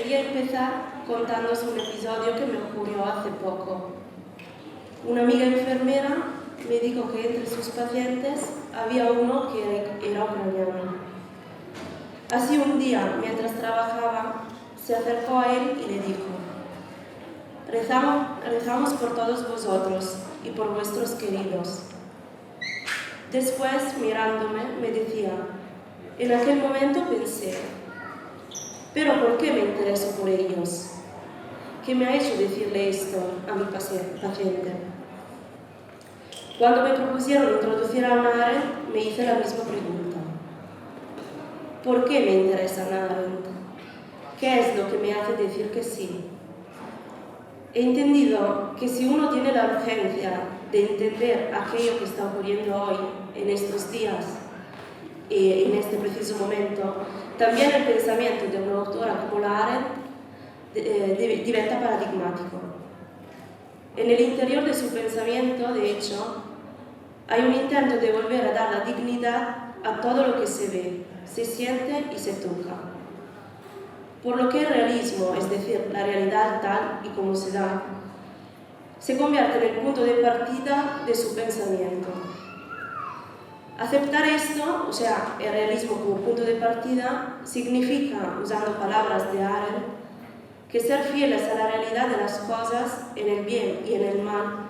quería empezar contándoos un episodio que me ocurrió hace poco. Una amiga enfermera me dijo que entre sus pacientes había uno que era ucraniano. Así un día, mientras trabajaba, se acercó a él y le dijo: rezamos por todos vosotros y por vuestros queridos. Después, mirándome, me decía: en aquel momento pensé, ¿pero por qué me intereso por ellos? ¿Qué me ha hecho decirle esto a mi paciente? Cuando me propusieron introducir a Hannah Arendt, me hice la misma pregunta. ¿Por qué me interesa Hannah Arendt? ¿Qué es lo que me hace decir que sí? He entendido que si uno tiene la urgencia de entender aquello que está ocurriendo hoy, en estos días, en este preciso momento, también el pensamiento de una autora como la Arendt diventa paradigmático. En el interior de su pensamiento, de hecho, hay un intento de volver a dar la dignidad a todo lo que se ve, se siente y se toca. Por lo que el realismo, es decir, la realidad tal y como se da, se convierte en el punto de partida de su pensamiento. Aceptar esto, o sea, el realismo como punto de partida, significa, usando palabras de Arendt, que ser fieles a la realidad de las cosas, en el bien y en el mal,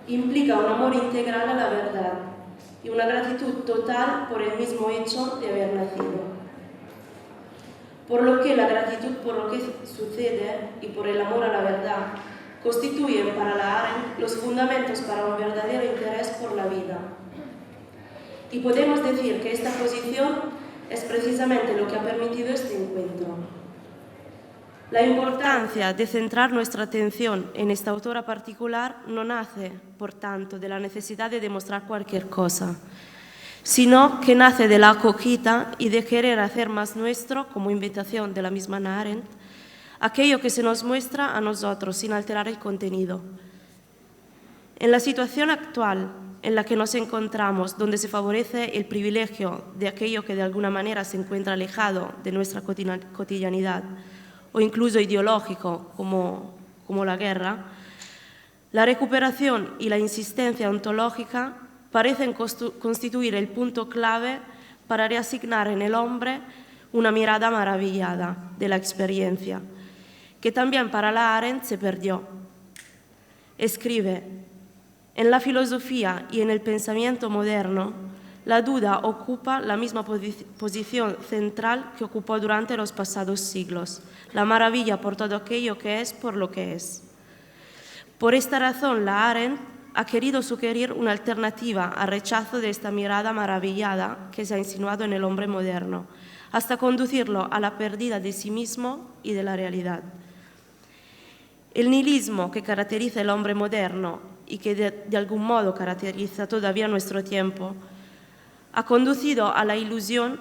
implica un amor integral a la verdad y una gratitud total por el mismo hecho de haber nacido. Por lo que la gratitud por lo que sucede y por el amor a la verdad constituyen para la Arendt los fundamentos para un verdadero interés por la vida. Y podemos decir que esta posición es precisamente lo que ha permitido este encuentro. La importancia de centrar nuestra atención en esta autora particular no nace, por tanto, de la necesidad de demostrar cualquier cosa, sino que nace de la acogida y de querer hacer más nuestro, como invitación de la misma Hannah Arendt, aquello que se nos muestra a nosotros sin alterar el contenido. En la situación actual en la que nos encontramos, donde se favorece el privilegio de aquello que de alguna manera se encuentra alejado de nuestra cotidianidad, o incluso ideológico, como la guerra, la recuperación y la insistencia ontológica parecen constituir el punto clave para reasignar en el hombre una mirada maravillada de la experiencia, que también para la Arendt se perdió. Escribe: en la filosofía y en el pensamiento moderno, la duda ocupa la misma posición central que ocupó durante los pasados siglos, la maravilla por todo aquello que es por lo que es. Por esta razón, la Arendt ha querido sugerir una alternativa al rechazo de esta mirada maravillada que se ha insinuado en el hombre moderno, hasta conducirlo a la pérdida de sí mismo y de la realidad. El nihilismo que caracteriza el hombre moderno y que de algún modo caracteriza todavía nuestro tiempo, ha conducido a la ilusión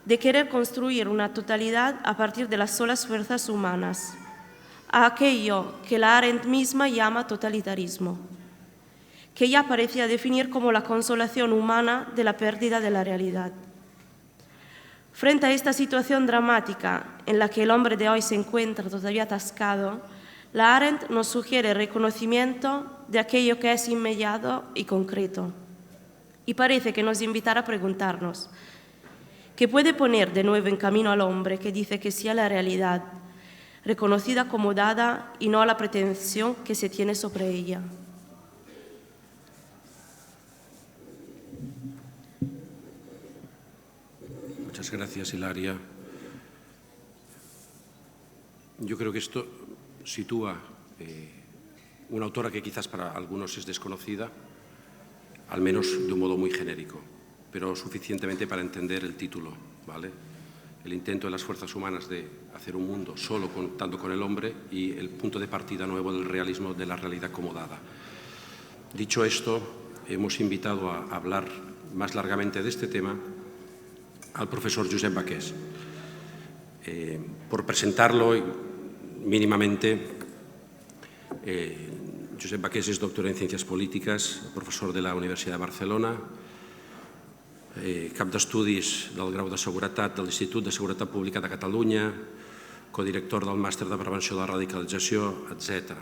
de querer construir una totalidad a partir de las solas fuerzas humanas, a aquello que la Arendt misma llama totalitarismo, que ya parecía definir como la consolación humana de la pérdida de la realidad. Frente a esta situación dramática en la que el hombre de hoy se encuentra todavía atascado, la Arendt nos sugiere el reconocimiento de aquello que es inmediato y concreto. Y parece que nos invitará a preguntarnos: ¿qué puede poner de nuevo en camino al hombre que dice que sí a la realidad, reconocida como dada y no a la pretensión que se tiene sobre ella? Muchas gracias, Hilaria. Yo creo que esto sitúa una autora que quizás para algunos es desconocida, al menos de un modo muy genérico, pero suficientemente para entender el título, ¿vale? El intento de las fuerzas humanas de hacer un mundo solo contando con el hombre y el punto de partida nuevo del realismo de la realidad como dada. Dicho esto, hemos invitado a hablar más largamente de este tema al profesor Josep Baqués. Por presentarlo mínimamente, Josep Baqués es doctor en Ciencias Polítiques, professor de la Universitat de Barcelona, cap d'estudis del grau de seguretat de l'Institut de Seguretat Pública de Catalunya, codirector del Màster de Prevenció de la Radicalització, etc.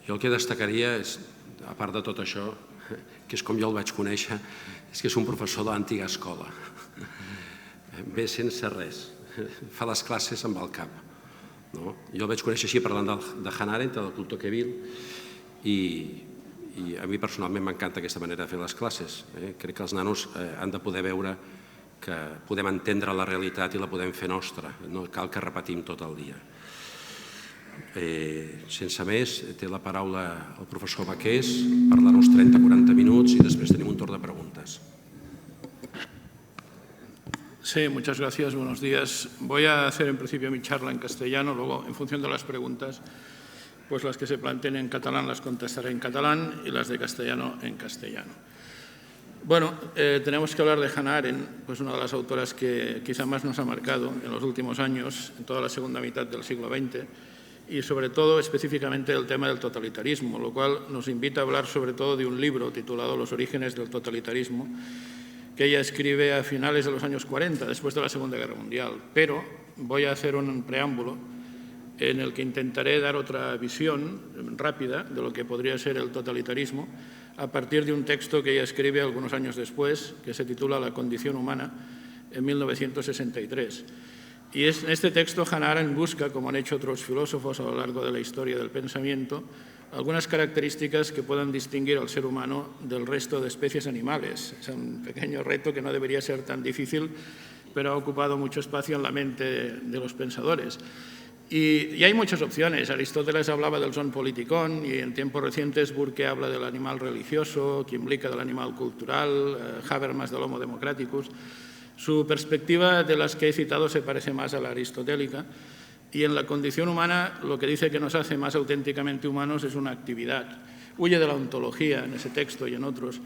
Jo el que destacaria és, a part de tot això, que és com jo el vaig conèixer, és que és un professor de l'antiga escola. Ve sense res, fa les classes amb el cap. Jo el vaig conèixer així parlant de Hannah Arendt, del Club Tocqueville, i a mi personalment m'encanta aquesta manera de fer les classes. Crec que els nanos han de poder veure que podem entendre la realitat i la podem fer nostra, no cal que repetim tot el dia. Sense més, té la paraula el professor Baqués, parlarà uns 30-40 minuts i després tenim un torn de preguntes. Sí, muchas gracias, buenos días. Voy a hacer en principio mi charla en castellano, luego en función de las preguntas, pues las que se planteen en catalán las contestaré en catalán y las de castellano en castellano. Bueno, tenemos que hablar de Hannah Arendt, pues una de las autoras que quizá más nos ha marcado en los últimos años, en toda la segunda mitad del siglo XX, y sobre todo específicamente el tema del totalitarismo, lo cual nos invita a hablar sobre todo de un libro titulado Los orígenes del totalitarismo, que ella escribe a finales de los años 40, después de la Segunda Guerra Mundial. Pero voy a hacer un preámbulo en el que intentaré dar otra visión rápida de lo que podría ser el totalitarismo a partir de un texto que ella escribe algunos años después, que se titula La condición humana, en 1963. Y en este texto Hannah Arendt busca, como han hecho otros filósofos a lo largo de la historia del pensamiento, algunas características que puedan distinguir al ser humano del resto de especies animales. Es un pequeño reto que no debería ser tan difícil, pero ha ocupado mucho espacio en la mente de los pensadores. Y hay muchas opciones. Aristóteles hablaba del son politikon y en tiempos recientes Burke habla del animal religioso, Kymlicka del animal cultural, Habermas del homo democraticus. Su perspectiva de las que he citado se parece más a la aristotélica y en la condición humana lo que dice que nos hace más auténticamente humanos es una actividad. Huye de la ontología en ese texto y en otros.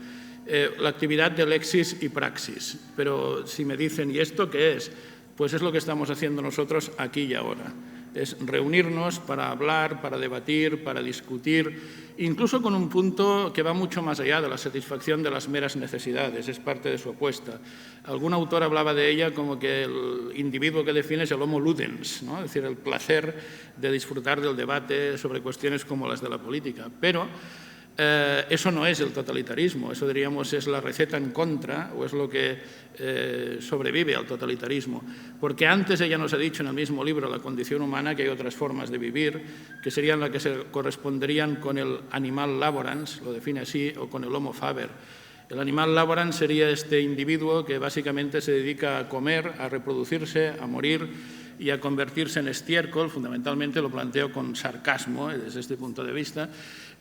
La actividad de lexis y praxis. Pero si me dicen, ¿y esto qué es? Pues es lo que estamos haciendo nosotros aquí y ahora. Es reunirnos para hablar, para debatir, para discutir, incluso con un punto que va mucho más allá de la satisfacción de las meras necesidades, es parte de su apuesta. Algún autor hablaba de ella como que el individuo que define es el homo ludens, ¿no? Es decir, el placer de disfrutar del debate sobre cuestiones como las de la política. Pero eso no es el totalitarismo, eso diríamos es la receta en contra o es lo que sobrevive al totalitarismo. Porque antes ella nos ha dicho en el mismo libro La condición humana que hay otras formas de vivir que serían las que se corresponderían con el animal laborans, lo define así, o con el homo faber. El animal laborans sería este individuo que básicamente se dedica a comer, a reproducirse, a morir y a convertirse en estiércol, fundamentalmente lo planteo con sarcasmo desde este punto de vista.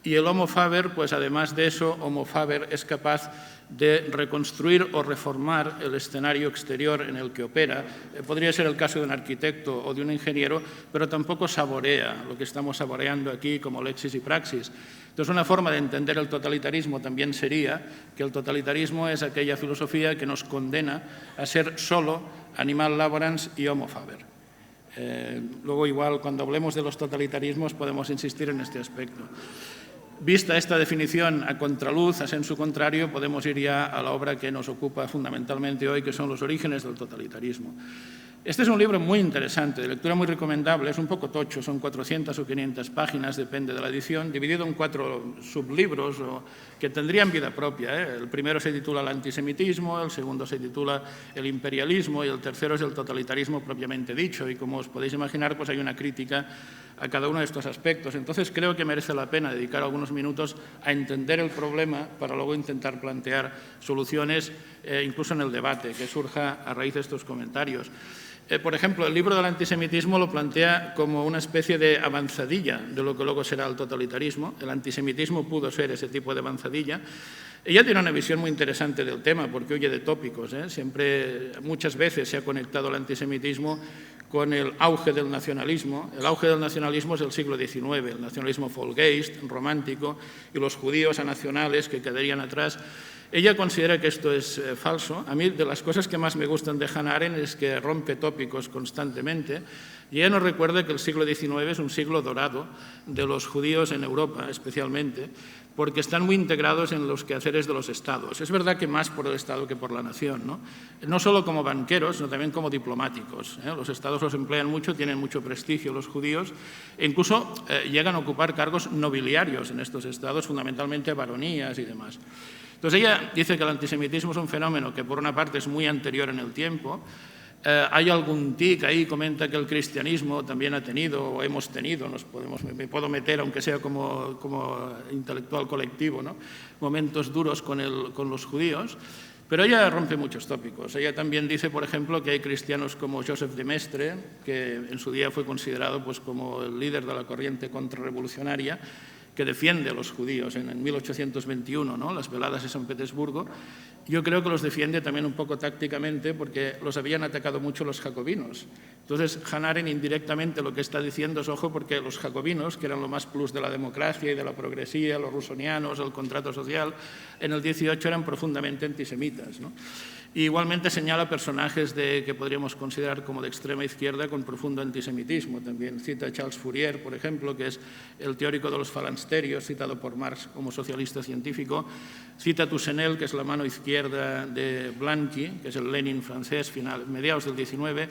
Y el homo faber, pues además de eso, homo faber es capaz de reconstruir o reformar el escenario exterior en el que opera. Podría ser el caso de un arquitecto o de un ingeniero, pero tampoco saborea lo que estamos saboreando aquí como lexis y praxis. Entonces, una forma de entender el totalitarismo también sería que el totalitarismo es aquella filosofía que nos condena a ser solo animal laborans y homo faber. Luego, igual, cuando hablemos de los totalitarismos podemos insistir en este aspecto. Vista esta definición a contraluz, a sensu contrario, podemos ir ya a la obra que nos ocupa fundamentalmente hoy, que son los orígenes del totalitarismo. Este es un libro muy interesante, de lectura muy recomendable, es un poco tocho, son 400 o 500 páginas, depende de la edición, dividido en 4 sublibros que tendrían vida propia. El primero se titula El antisemitismo, el segundo se titula El imperialismo y el tercero es el totalitarismo propiamente dicho. Y como os podéis imaginar, pues hay una crítica a cada uno de estos aspectos. Entonces creo que merece la pena dedicar algunos minutos a entender el problema para luego intentar plantear soluciones, incluso en el debate que surja a raíz de estos comentarios. Por ejemplo, el libro del antisemitismo lo plantea como una especie de avanzadilla de lo que luego será el totalitarismo. El antisemitismo pudo ser ese tipo de avanzadilla. Ella tiene una visión muy interesante del tema porque huye de tópicos. Muchas veces se ha conectado el antisemitismo con el auge del nacionalismo. El auge del nacionalismo es del siglo XIX, el nacionalismo Volksgeist, romántico, y los judíos anacionales que quedarían atrás. Ella considera que esto es falso. A mí, de las cosas que más me gustan de Hannah Arendt es que rompe tópicos constantemente, y ella nos recuerda que el siglo XIX es un siglo dorado de los judíos en Europa, especialmente, porque están muy integrados en los quehaceres de los estados. Es verdad que más por el Estado que por la nación, ¿no? No solo como banqueros, sino también como diplomáticos, ¿eh? Los estados los emplean mucho, tienen mucho prestigio los judíos, e incluso llegan a ocupar cargos nobiliarios en estos estados, fundamentalmente baronías y demás. Entonces ella dice que el antisemitismo es un fenómeno que por una parte es muy anterior en el tiempo. Hay algún tic ahí, comenta que el cristianismo también ha tenido, o hemos tenido, me puedo meter, aunque sea como intelectual colectivo, ¿no?, momentos duros con los judíos, pero ella rompe muchos tópicos. Ella también dice, por ejemplo, que hay cristianos como Joseph de Maistre, que en su día fue considerado pues, como el líder de la corriente contrarrevolucionaria, que defiende a los judíos en 1821, ¿no?, las veladas de San Petersburgo. Yo creo que los defiende también un poco tácticamente porque los habían atacado mucho los jacobinos. Entonces, Hannah Arendt indirectamente lo que está diciendo es, ojo, porque los jacobinos, que eran lo más plus de la democracia y de la progresía, los rusonianos, el contrato social, en el 18 eran profundamente antisemitas, ¿no? Y igualmente señala personajes que podríamos considerar como de extrema izquierda con profundo antisemitismo. También cita a Charles Fourier, por ejemplo, que es el teórico de los falansterios, citado por Marx como socialista científico. Cita a Toussenel, que es la mano izquierda de Blanqui, que es el Lenin francés, mediados del 19.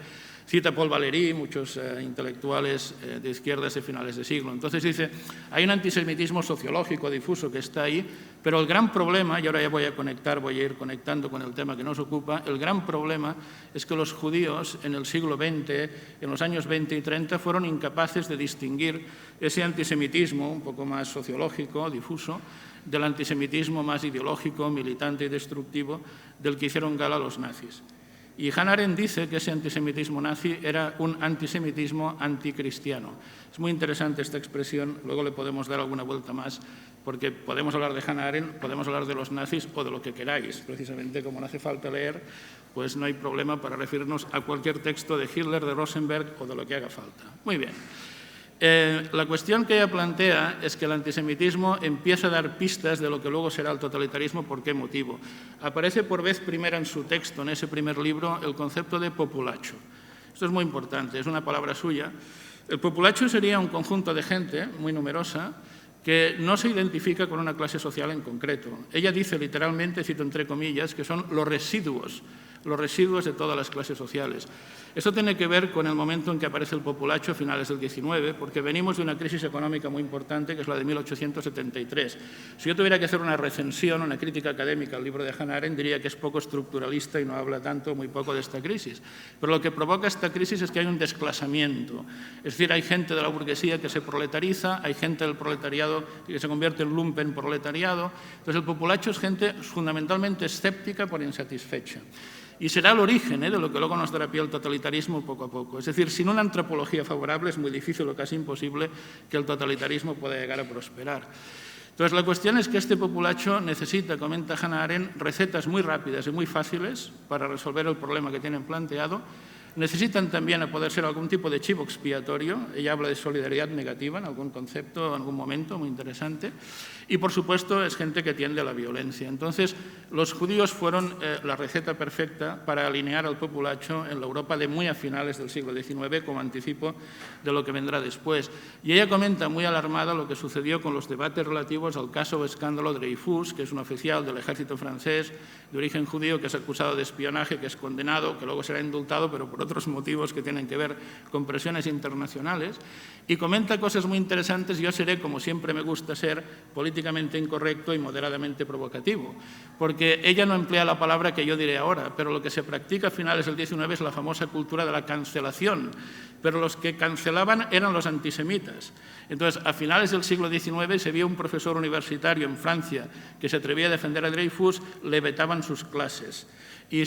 Cita a Paul Valéry, muchos intelectuales de izquierdas de finales de siglo. Entonces dice, hay un antisemitismo sociológico difuso que está ahí, pero el gran problema, y ahora ya voy a ir conectando con el tema que nos ocupa, el gran problema es que los judíos en el siglo XX, en los años 20 y 30, fueron incapaces de distinguir ese antisemitismo un poco más sociológico, difuso, del antisemitismo más ideológico, militante y destructivo del que hicieron gala los nazis. Y Hannah Arendt dice que ese antisemitismo nazi era un antisemitismo anticristiano. Es muy interesante esta expresión, luego le podemos dar alguna vuelta más, porque podemos hablar de Hannah Arendt, podemos hablar de los nazis o de lo que queráis. Precisamente como no hace falta leer, pues no hay problema para referirnos a cualquier texto de Hitler, de Rosenberg o de lo que haga falta. Muy bien. La cuestión que ella plantea es que el antisemitismo empieza a dar pistas de lo que luego será el totalitarismo. ¿Por qué motivo? Aparece por vez primera en su texto, en ese primer libro, el concepto de populacho. Esto es muy importante, es una palabra suya. El populacho sería un conjunto de gente muy numerosa que no se identifica con una clase social en concreto. Ella dice literalmente, cito entre comillas, que son los residuos de todas las clases sociales. Esto tiene que ver con el momento en que aparece el populacho a finales del 19, porque venimos de una crisis económica muy importante, que es la de 1873. Si yo tuviera que hacer una recensión, una crítica académica al libro de Hannah Arendt, diría que es poco estructuralista y no habla tanto, muy poco de esta crisis. Pero lo que provoca esta crisis es que hay un desclasamiento. Es decir, hay gente de la burguesía que se proletariza, hay gente del proletariado que se convierte en lumpen proletariado. Entonces, el populacho es gente fundamentalmente escéptica por insatisfecha. Y será el origen de lo que luego nos dará pie al totalitarismo poco a poco. Es decir, sin una antropología favorable es muy difícil o casi imposible que el totalitarismo pueda llegar a prosperar. Entonces, la cuestión es que este populacho necesita, comenta Hannah Arendt, recetas muy rápidas y muy fáciles para resolver el problema que tienen planteado. Necesitan también, a poder ser, algún tipo de chivo expiatorio. Ella habla de solidaridad negativa en algún concepto, en algún momento, muy interesante. Y, por supuesto, es gente que tiende a la violencia. Entonces, los judíos fueron la receta perfecta para alinear al populacho en la Europa de muy a finales del siglo XIX, como anticipo de lo que vendrá después. Y ella comenta muy alarmada lo que sucedió con los debates relativos al caso o escándalo Dreyfus, que es un oficial del ejército francés de origen judío que es acusado de espionaje, que es condenado, que luego será indultado, pero por otros motivos que tienen que ver con presiones internacionales, y comenta cosas muy interesantes. Yo seré, como siempre me gusta ser, políticamente incorrecto y moderadamente provocativo, porque ella no emplea la palabra que yo diré ahora, pero lo que se practica a finales del XIX es la famosa cultura de la cancelación, pero los que cancelaban eran los antisemitas. Entonces, a finales del siglo XIX se vio un profesor universitario en Francia que se atrevía a defender a Dreyfus, le vetaban sus clases. Y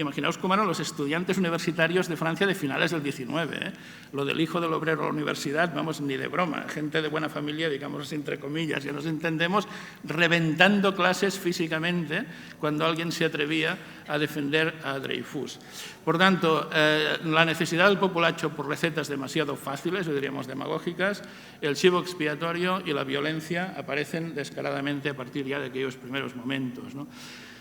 imaginaos cómo eran los estudiantes universitarios de Francia de finales del XIX. Lo del hijo del obrero a la universidad, vamos, ni de broma. Gente de buena familia, digamos entre comillas, ya nos entendemos, reventando clases físicamente cuando alguien se atrevía a defender a Dreyfus. Por tanto, la necesidad del populacho por recetas demasiado fáciles, o diríamos demagógicas, el chivo expiatorio y la violencia aparecen descaradamente a partir ya de aquellos primeros momentos, ¿no?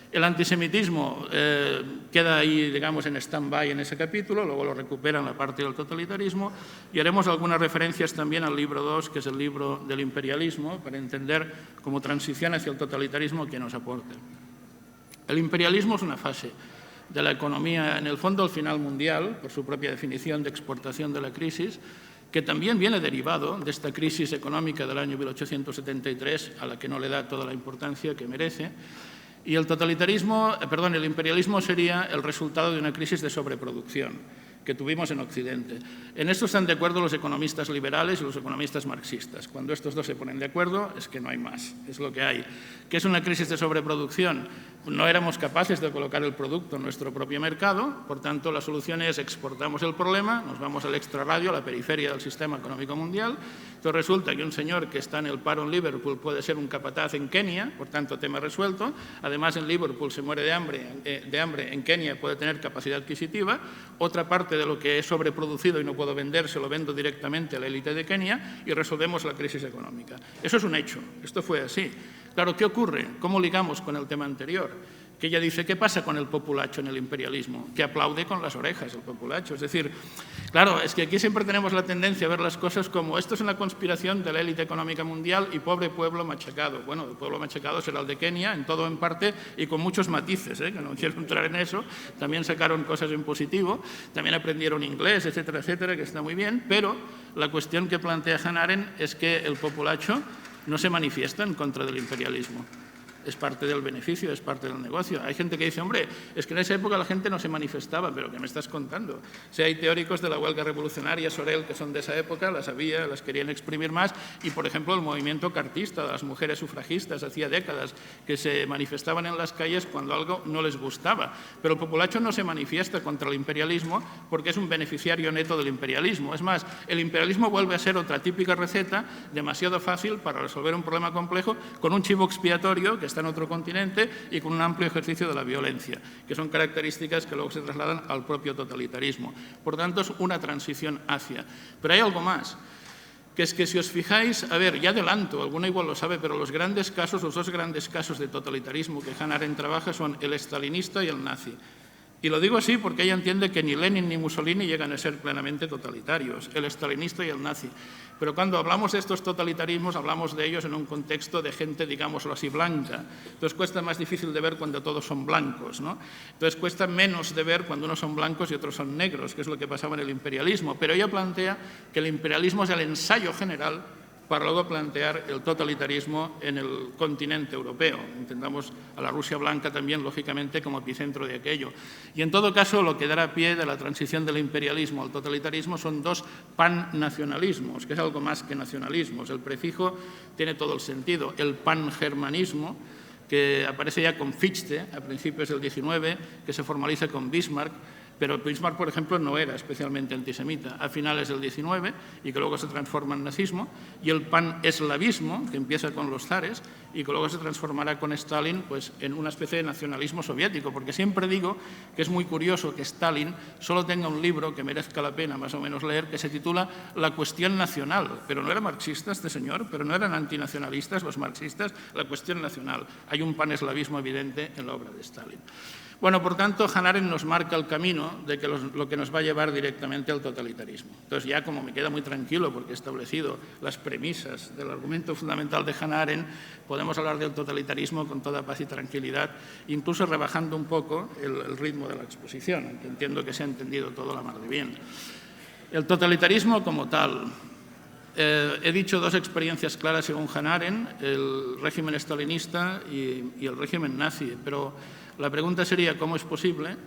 El antisemitismo queda ahí, digamos, en stand-by en ese capítulo, luego lo recupera en la parte del totalitarismo y haremos algunas referencias también al libro 2, que es el libro del imperialismo, para entender cómo transición hacia el totalitarismo que nos aporta. El imperialismo es una fase de la economía, en el fondo al final mundial, por su propia definición de exportación de la crisis, que también viene derivado de esta crisis económica del año 1873, a la que no le da toda la importancia que merece. Y el imperialismo sería el resultado de una crisis de sobreproducción que tuvimos en Occidente. En esto están de acuerdo los economistas liberales y los economistas marxistas. Cuando estos dos se ponen de acuerdo es que no hay más, es lo que hay. ¿Qué es una crisis de sobreproducción? No éramos capaces de colocar el producto en nuestro propio mercado, por tanto la solución es exportamos el problema, nos vamos al extrarradio, a la periferia del sistema económico mundial. Entonces resulta que un señor que está en el paro en Liverpool puede ser un capataz en Kenia, por tanto tema resuelto. Además en Liverpool se muere de hambre, en Kenia puede tener capacidad adquisitiva. Otra parte de lo que es sobreproducido y no puedo vender, se lo vendo directamente a la élite de Kenia y resolvemos la crisis económica. Eso es un hecho, esto fue así. Claro, ¿qué ocurre? ¿Cómo ligamos con el tema anterior? Que ella dice, ¿qué pasa con el populacho en el imperialismo? Que aplaude con las orejas el populacho. Es decir, claro, es que aquí siempre tenemos la tendencia a ver las cosas como esto es una conspiración de la élite económica mundial y pobre pueblo machacado. Bueno, el pueblo machacado será el de Kenia, en todo en parte y con muchos matices, que no quiero entrar en eso. También sacaron cosas en positivo, también aprendieron inglés, etcétera, etcétera, que está muy bien, pero la cuestión que plantea Hannah Arendt es que el populacho no se manifiesta en contra del imperialismo. Es parte del beneficio, es parte del negocio. Hay gente que dice, hombre, es que en esa época la gente no se manifestaba, pero ¿qué me estás contando? Si hay teóricos de la huelga revolucionaria, Sorel, que son de esa época, las había, las querían exprimir más, y por ejemplo el movimiento cartista de las mujeres sufragistas, hacía décadas que se manifestaban en las calles cuando algo no les gustaba. Pero el populacho no se manifiesta contra el imperialismo porque es un beneficiario neto del imperialismo. Es más, el imperialismo vuelve a ser otra típica receta demasiado fácil para resolver un problema complejo con un chivo expiatorio que está en otro continente y con un amplio ejercicio de la violencia, que son características que luego se trasladan al propio totalitarismo. Por tanto, es una transición hacia. Pero hay algo más, que es que si os fijáis, a ver, ya adelanto, alguno igual lo sabe, pero los dos grandes casos de totalitarismo que Hannah Arendt trabaja son el estalinista y el nazi. Y lo digo así porque ella entiende que ni Lenin ni Mussolini llegan a ser plenamente totalitarios, el estalinista y el nazi. Pero cuando hablamos de estos totalitarismos, hablamos de ellos en un contexto de gente, digámoslo así, blanca. Entonces cuesta más difícil de ver cuando todos son blancos, ¿no? Entonces cuesta menos de ver cuando unos son blancos y otros son negros, que es lo que pasaba en el imperialismo. Pero ella plantea que el imperialismo es el ensayo general para luego plantear el totalitarismo en el continente europeo. Entendamos a la Rusia blanca también, lógicamente, como epicentro de aquello. Y en todo caso, lo que dará pie de la transición del imperialismo al totalitarismo son dos pannacionalismos, que es algo más que nacionalismos. El prefijo tiene todo el sentido. El pangermanismo, que aparece ya con Fichte a principios del XIX, que se formaliza con Bismarck, pero Bismarck, por ejemplo, no era especialmente antisemita a finales del XIX y que luego se transforma en nazismo, y el paneslavismo, que empieza con los zares y que luego se transformará con Stalin pues, en una especie de nacionalismo soviético, porque siempre digo que es muy curioso que Stalin solo tenga un libro que merezca la pena más o menos leer, que se titula La cuestión nacional, pero no era marxista este señor, pero no eran antinacionalistas los marxistas, la cuestión nacional. Hay un paneslavismo evidente en la obra de Stalin. Bueno, por tanto, Hannah Arendt nos marca el camino de que lo que nos va a llevar directamente al totalitarismo. Entonces, ya como me queda muy tranquilo porque he establecido las premisas del argumento fundamental de Hannah Arendt, podemos hablar del totalitarismo con toda paz y tranquilidad, incluso rebajando un poco el ritmo de la exposición, aunque entiendo que se ha entendido todo la mar de bien. El totalitarismo como tal. He dicho dos experiencias claras según Hannah Arendt, el régimen estalinista y el régimen nazi, pero la pregunta sería ¿cómo es posible?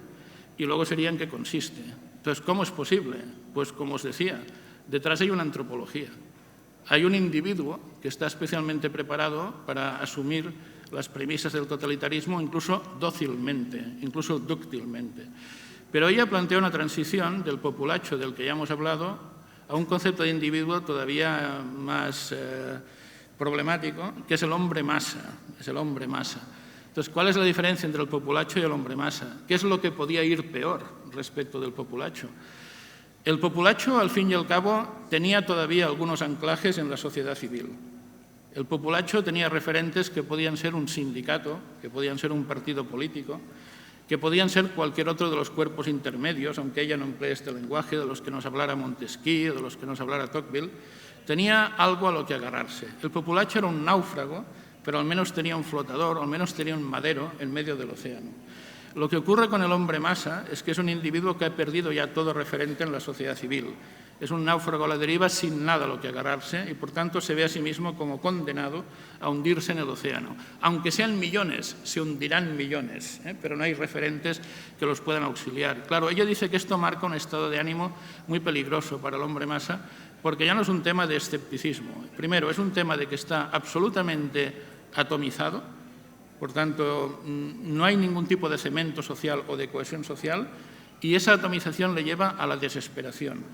Y luego sería ¿en qué consiste? Entonces, ¿cómo es posible? Pues como os decía, detrás hay una antropología. Hay un individuo que está especialmente preparado para asumir las premisas del totalitarismo, incluso dócilmente, incluso dúctilmente. Pero ella plantea una transición del populacho del que ya hemos hablado a un concepto de individuo todavía más problemático, que es el hombre masa. Es el hombre masa. Entonces, ¿cuál es la diferencia entre el populacho y el hombre masa? ¿Qué es lo que podía ir peor respecto del populacho? El populacho, al fin y al cabo, tenía todavía algunos anclajes en la sociedad civil. El populacho tenía referentes que podían ser un sindicato, que podían ser un partido político, que podían ser cualquier otro de los cuerpos intermedios, aunque ella no emplee este lenguaje, de los que nos hablara Montesquieu, de los que nos hablara Tocqueville. Tenía algo a lo que agarrarse. El populacho era un náufrago, pero al menos tenía un flotador, o al menos tenía un madero en medio del océano. Lo que ocurre con el hombre masa es que es un individuo que ha perdido ya todo referente en la sociedad civil. Es un náufrago a la deriva sin nada a lo que agarrarse y, por tanto, se ve a sí mismo como condenado a hundirse en el océano. Aunque sean millones, se hundirán millones, pero no hay referentes que los puedan auxiliar. Claro, ella dice que esto marca un estado de ánimo muy peligroso para el hombre masa, porque ya no es un tema de escepticismo. Primero, es un tema de que está absolutamente atomizado, por tanto, no hay ningún tipo de cemento social o de cohesión social, y esa atomización le lleva a la desesperación.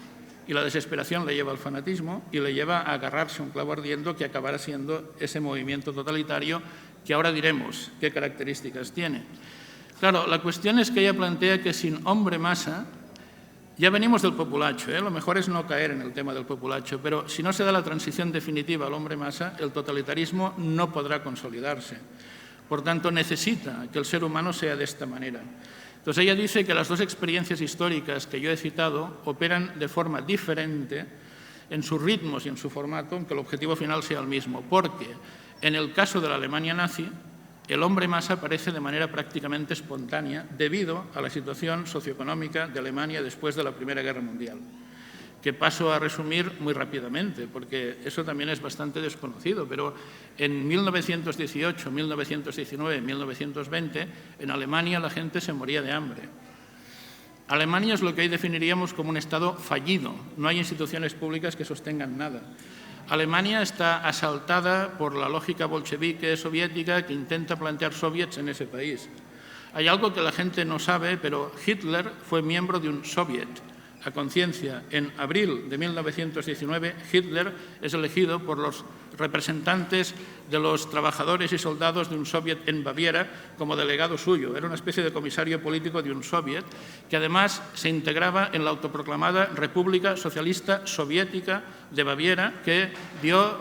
Y la desesperación le lleva al fanatismo y le lleva a agarrarse a un clavo ardiendo que acabará siendo ese movimiento totalitario que ahora diremos qué características tiene. Claro, la cuestión es que ella plantea que sin hombre masa, ya venimos del populacho, lo mejor es no caer en el tema del populacho, pero si no se da la transición definitiva al hombre masa, el totalitarismo no podrá consolidarse. Por tanto, necesita que el ser humano sea de esta manera. Entonces, ella dice que las dos experiencias históricas que yo he citado operan de forma diferente en sus ritmos y en su formato, aunque el objetivo final sea el mismo, porque en el caso de la Alemania nazi, el hombre masa aparece de manera prácticamente espontánea debido a la situación socioeconómica de Alemania después de la Primera Guerra Mundial, que paso a resumir muy rápidamente, porque eso también es bastante desconocido, pero en 1918, 1919, 1920, en Alemania la gente se moría de hambre. Alemania es lo que hoy definiríamos como un Estado fallido, no hay instituciones públicas que sostengan nada. Alemania está asaltada por la lógica bolchevique soviética que intenta plantear soviets en ese país. Hay algo que la gente no sabe, pero Hitler fue miembro de un soviet. A conciencia, en abril de 1919, Hitler es elegido por los representantes de los trabajadores y soldados de un soviet en Baviera como delegado suyo. Era una especie de comisario político de un soviet que además se integraba en la autoproclamada República Socialista Soviética de Baviera, que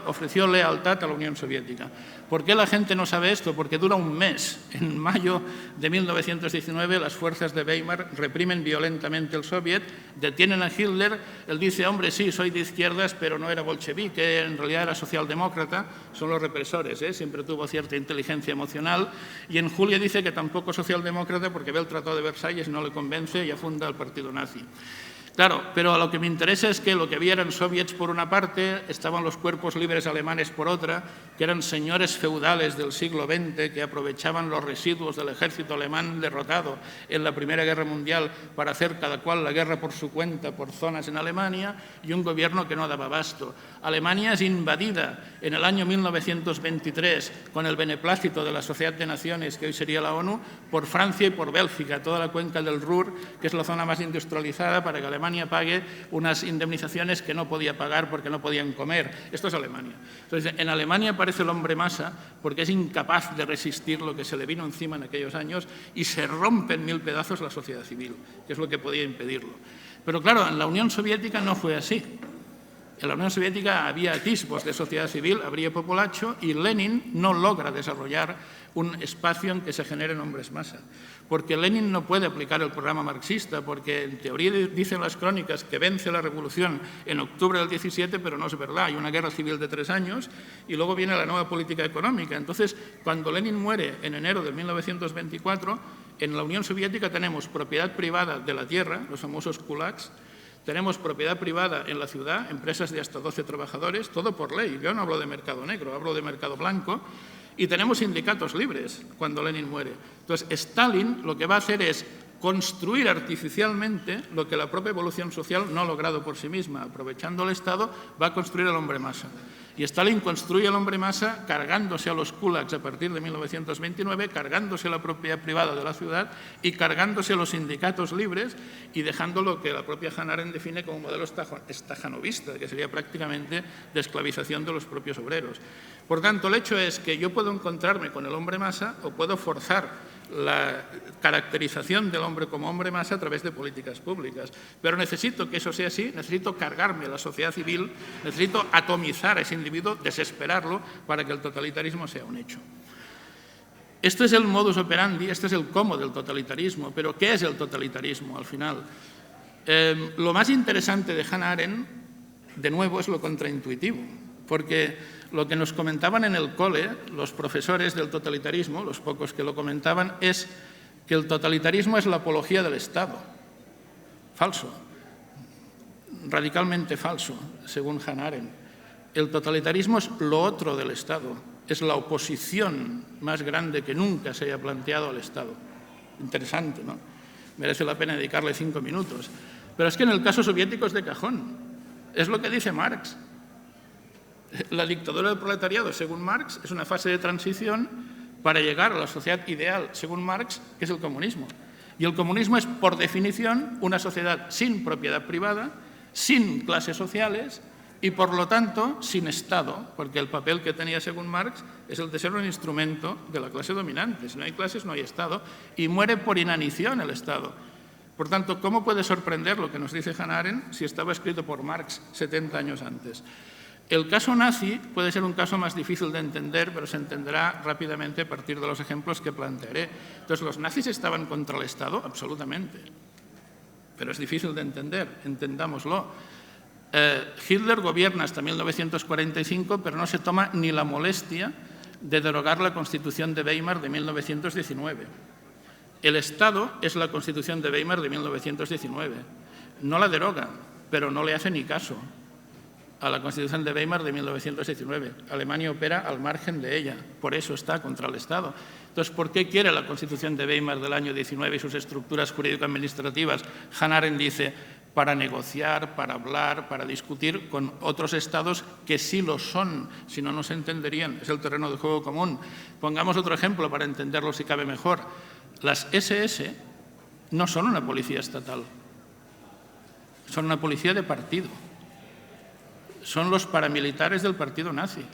ofreció lealtad a la Unión Soviética. ¿Por qué la gente no sabe esto? Porque dura un mes. En mayo de 1919 las fuerzas de Weimar reprimen violentamente el soviet, detienen a Hitler, él dice, hombre, sí, soy de izquierdas, pero no era bolchevique, en realidad era socialdemócrata, son los represores, siempre tuvo cierta inteligencia emocional, y en julio dice que tampoco socialdemócrata porque ve el Tratado de Versalles y no le convence y funda el partido nazi. Claro, pero a lo que me interesa es que lo que había eran soviets por una parte, estaban los cuerpos libres alemanes por otra, que eran señores feudales del siglo XX que aprovechaban los residuos del ejército alemán derrotado en la Primera Guerra Mundial para hacer cada cual la guerra por su cuenta por zonas en Alemania, y un gobierno que no daba abasto. Alemania es invadida en el año 1923 con el beneplácito de la Sociedad de Naciones, que hoy sería la ONU, por Francia y por Bélgica, toda la cuenca del Ruhr, que es la zona más industrializada, para que Alemania pague unas indemnizaciones que no podía pagar porque no podían comer. Esto es Alemania. Entonces, en Alemania aparece el hombre masa porque es incapaz de resistir lo que se le vino encima en aquellos años y se rompe en mil pedazos la sociedad civil, que es lo que podía impedirlo. Pero claro, en la Unión Soviética no fue así. En la Unión Soviética había atisbos de sociedad civil, habría populacho, y Lenin no logra desarrollar un espacio en que se generen hombres masa. Porque Lenin no puede aplicar el programa marxista, porque en teoría dicen las crónicas que vence la revolución en octubre del 17, pero no es verdad, hay una guerra civil de 3 años y luego viene la nueva política económica. Entonces, cuando Lenin muere en enero de 1924, en la Unión Soviética tenemos propiedad privada de la tierra, los famosos kulaks, tenemos propiedad privada en la ciudad, empresas de hasta 12 trabajadores, todo por ley. Yo no hablo de mercado negro, hablo de mercado blanco. Y tenemos sindicatos libres cuando Lenin muere. Entonces, Stalin lo que va a hacer es construir artificialmente lo que la propia evolución social no ha logrado por sí misma. Aprovechando el Estado, va a construir el hombre masa. Y Stalin construye el hombre masa cargándose a los kulaks a partir de 1929, cargándose a la propiedad privada de la ciudad y cargándose a los sindicatos libres y dejando lo que la propia Hannah Arendt define como modelo estajanovista, que sería prácticamente de esclavización de los propios obreros. Por tanto, el hecho es que yo puedo encontrarme con el hombre masa o puedo forzar la caracterización del hombre como hombre masa a través de políticas públicas. Pero necesito que eso sea así, necesito cargarme a la sociedad civil, necesito atomizar a ese individuo, desesperarlo para que el totalitarismo sea un hecho. Este es el modus operandi, este es el cómo del totalitarismo. Pero ¿qué es el totalitarismo al final? Lo más interesante de Hannah Arendt, de nuevo, es lo contraintuitivo, porque lo que nos comentaban en el cole los profesores del totalitarismo, los pocos que lo comentaban, es que el totalitarismo es la apología del Estado. Falso, radicalmente falso, según Hannah Arendt. El totalitarismo es lo otro del Estado, es la oposición más grande que nunca se haya planteado al Estado. Interesante, ¿no? Merece la pena dedicarle 5 minutos. Pero es que en el caso soviético es de cajón. Es lo que dice Marx. La dictadura del proletariado, según Marx, es una fase de transición para llegar a la sociedad ideal, según Marx, que es el comunismo. Y el comunismo es, por definición, una sociedad sin propiedad privada, sin clases sociales y, por lo tanto, sin Estado, porque el papel que tenía, según Marx, es el de ser un instrumento de la clase dominante. Si no hay clases, no hay Estado, y muere por inanición el Estado. Por tanto, ¿cómo puede sorprender lo que nos dice Hannah Arendt si estaba escrito por Marx 70 años antes? El caso nazi puede ser un caso más difícil de entender, pero se entenderá rápidamente a partir de los ejemplos que plantearé. Entonces, ¿los nazis estaban contra el Estado? Absolutamente. Pero es difícil de entender, entendámoslo. Hitler gobierna hasta 1945, pero no se toma ni la molestia de derogar la Constitución de Weimar de 1919. El Estado es la Constitución de Weimar de 1919. No la deroga, pero no le hace ni caso a la Constitución de Weimar de 1919. Alemania opera al margen de ella, por eso está contra el Estado. Entonces, ¿por qué quiere la Constitución de Weimar del año 19 y sus estructuras jurídico-administrativas? Hannah Arendt dice, para negociar, para hablar, para discutir con otros estados que sí lo son, si no, no se entenderían. Es el terreno de juego común. Pongamos otro ejemplo para entenderlo si cabe mejor. Las SS no son una policía estatal, son una policía de partido. Son los paramilitares del partido nazi.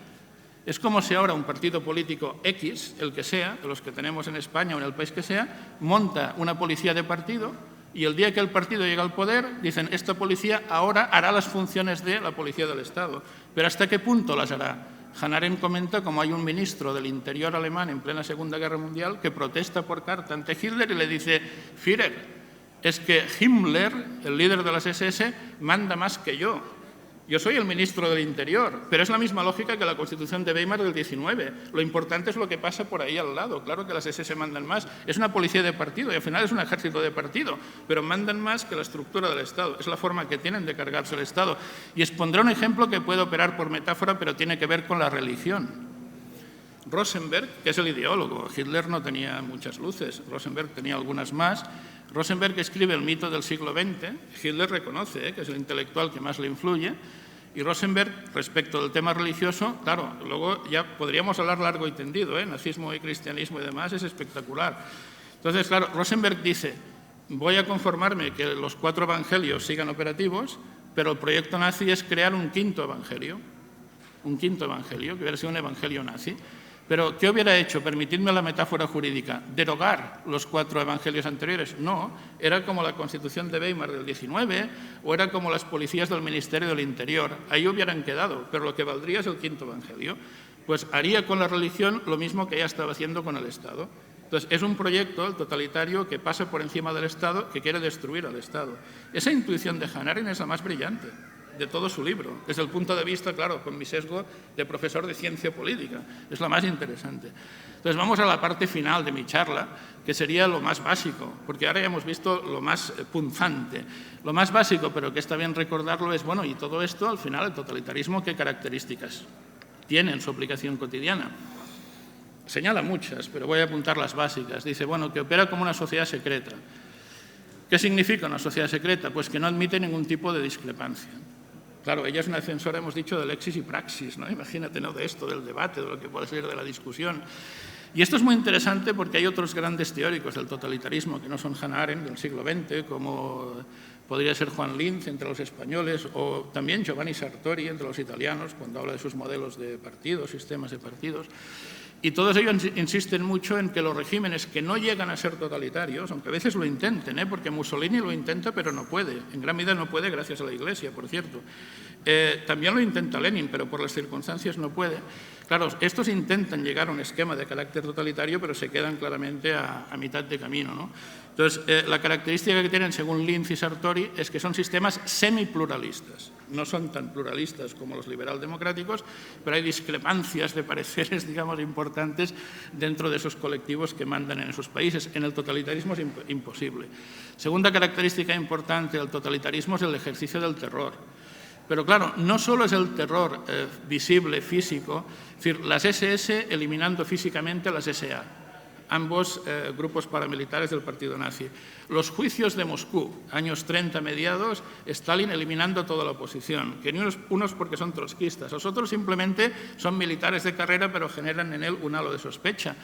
Es como si ahora un partido político X, el que sea, de los que tenemos en España o en el país que sea, monta una policía de partido y el día que el partido llega al poder, dicen, esta policía ahora hará las funciones de la policía del Estado. Pero ¿hasta qué punto las hará? Hannah Arendt comenta cómo hay un ministro del Interior alemán en plena Segunda Guerra Mundial que protesta por carta ante Hitler y le dice, Führer, es que Himmler, el líder de las SS, manda más que yo. Yo soy el ministro del Interior, pero es la misma lógica que la Constitución de Weimar del 19. Lo importante es lo que pasa por ahí al lado. Claro que las SS mandan más. Es una policía de partido y al final es un ejército de partido, pero mandan más que la estructura del Estado. Es la forma que tienen de cargarse el Estado. Y expondré un ejemplo que puede operar por metáfora, pero tiene que ver con la religión. Rosenberg, que es el ideólogo, Hitler no tenía muchas luces, Rosenberg tenía algunas más. Rosenberg escribe El mito del siglo XX, Hitler reconoce que es el intelectual que más le influye, y Rosenberg, respecto del tema religioso, claro, luego ya podríamos hablar largo y tendido, nazismo y cristianismo y demás, es espectacular. Entonces, claro, Rosenberg dice, voy a conformarme que los 4 evangelios sigan operativos, pero el proyecto nazi es crear un quinto evangelio, que hubiera sido un evangelio nazi. Pero, ¿qué hubiera hecho? Permitidme la metáfora jurídica. ¿Derogar los 4 evangelios anteriores? No. Era como la Constitución de Weimar del 19 o era como las policías del Ministerio del Interior. Ahí hubieran quedado, pero lo que valdría es el quinto evangelio. Pues haría con la religión lo mismo que ya estaba haciendo con el Estado. Entonces, es un proyecto, el totalitario, que pasa por encima del Estado, que quiere destruir al Estado. Esa intuición de Hannah Arendt es la más brillante de todo su libro, desde el punto de vista, claro, con mi sesgo de profesor de ciencia política. Es la más interesante. Entonces, vamos a la parte final de mi charla, que sería lo más básico, porque ahora ya hemos visto lo más punzante. Lo más básico, pero que está bien recordarlo, es, bueno, y todo esto, al final, el totalitarismo, ¿qué características tiene en su aplicación cotidiana? Señala muchas, pero voy a apuntar las básicas. Dice, bueno, que opera como una sociedad secreta. ¿Qué significa una sociedad secreta? Pues que no admite ningún tipo de discrepancia. Claro, ella es una defensora, hemos dicho, de lexis y praxis, ¿no? Imagínate, ¿no?, de esto, del debate, de lo que puede salir de la discusión. Y esto es muy interesante porque hay otros grandes teóricos del totalitarismo que no son Hannah Arendt del siglo XX, como podría ser Juan Linz entre los españoles, o también Giovanni Sartori entre los italianos, cuando habla de sus modelos de partidos, sistemas de partidos. Y todos ellos insisten mucho en que los regímenes que no llegan a ser totalitarios, aunque a veces lo intenten, porque Mussolini lo intenta pero no puede, en gran medida no puede gracias a la Iglesia, por cierto. También lo intenta Lenin, pero por las circunstancias no puede. Claro, estos intentan llegar a un esquema de carácter totalitario, pero se quedan claramente a mitad de camino, ¿no? Entonces, la característica que tienen, según Linz y Sartori, es que son sistemas semipluralistas. No son tan pluralistas como los liberal-democráticos, pero hay discrepancias de pareceres, digamos, importantes dentro de esos colectivos que mandan en esos países. En el totalitarismo es imposible. Segunda característica importante del totalitarismo es el ejercicio del terror. Pero claro, no solo es el terror visible, físico, es decir, las SS eliminando físicamente a las SA, ambos grupos paramilitares del partido nazi. Los juicios de Moscú, años 30 mediados, Stalin eliminando toda la oposición, que unos porque son trotskistas, los otros simplemente son militares de carrera, pero generan en él un halo de sospecha.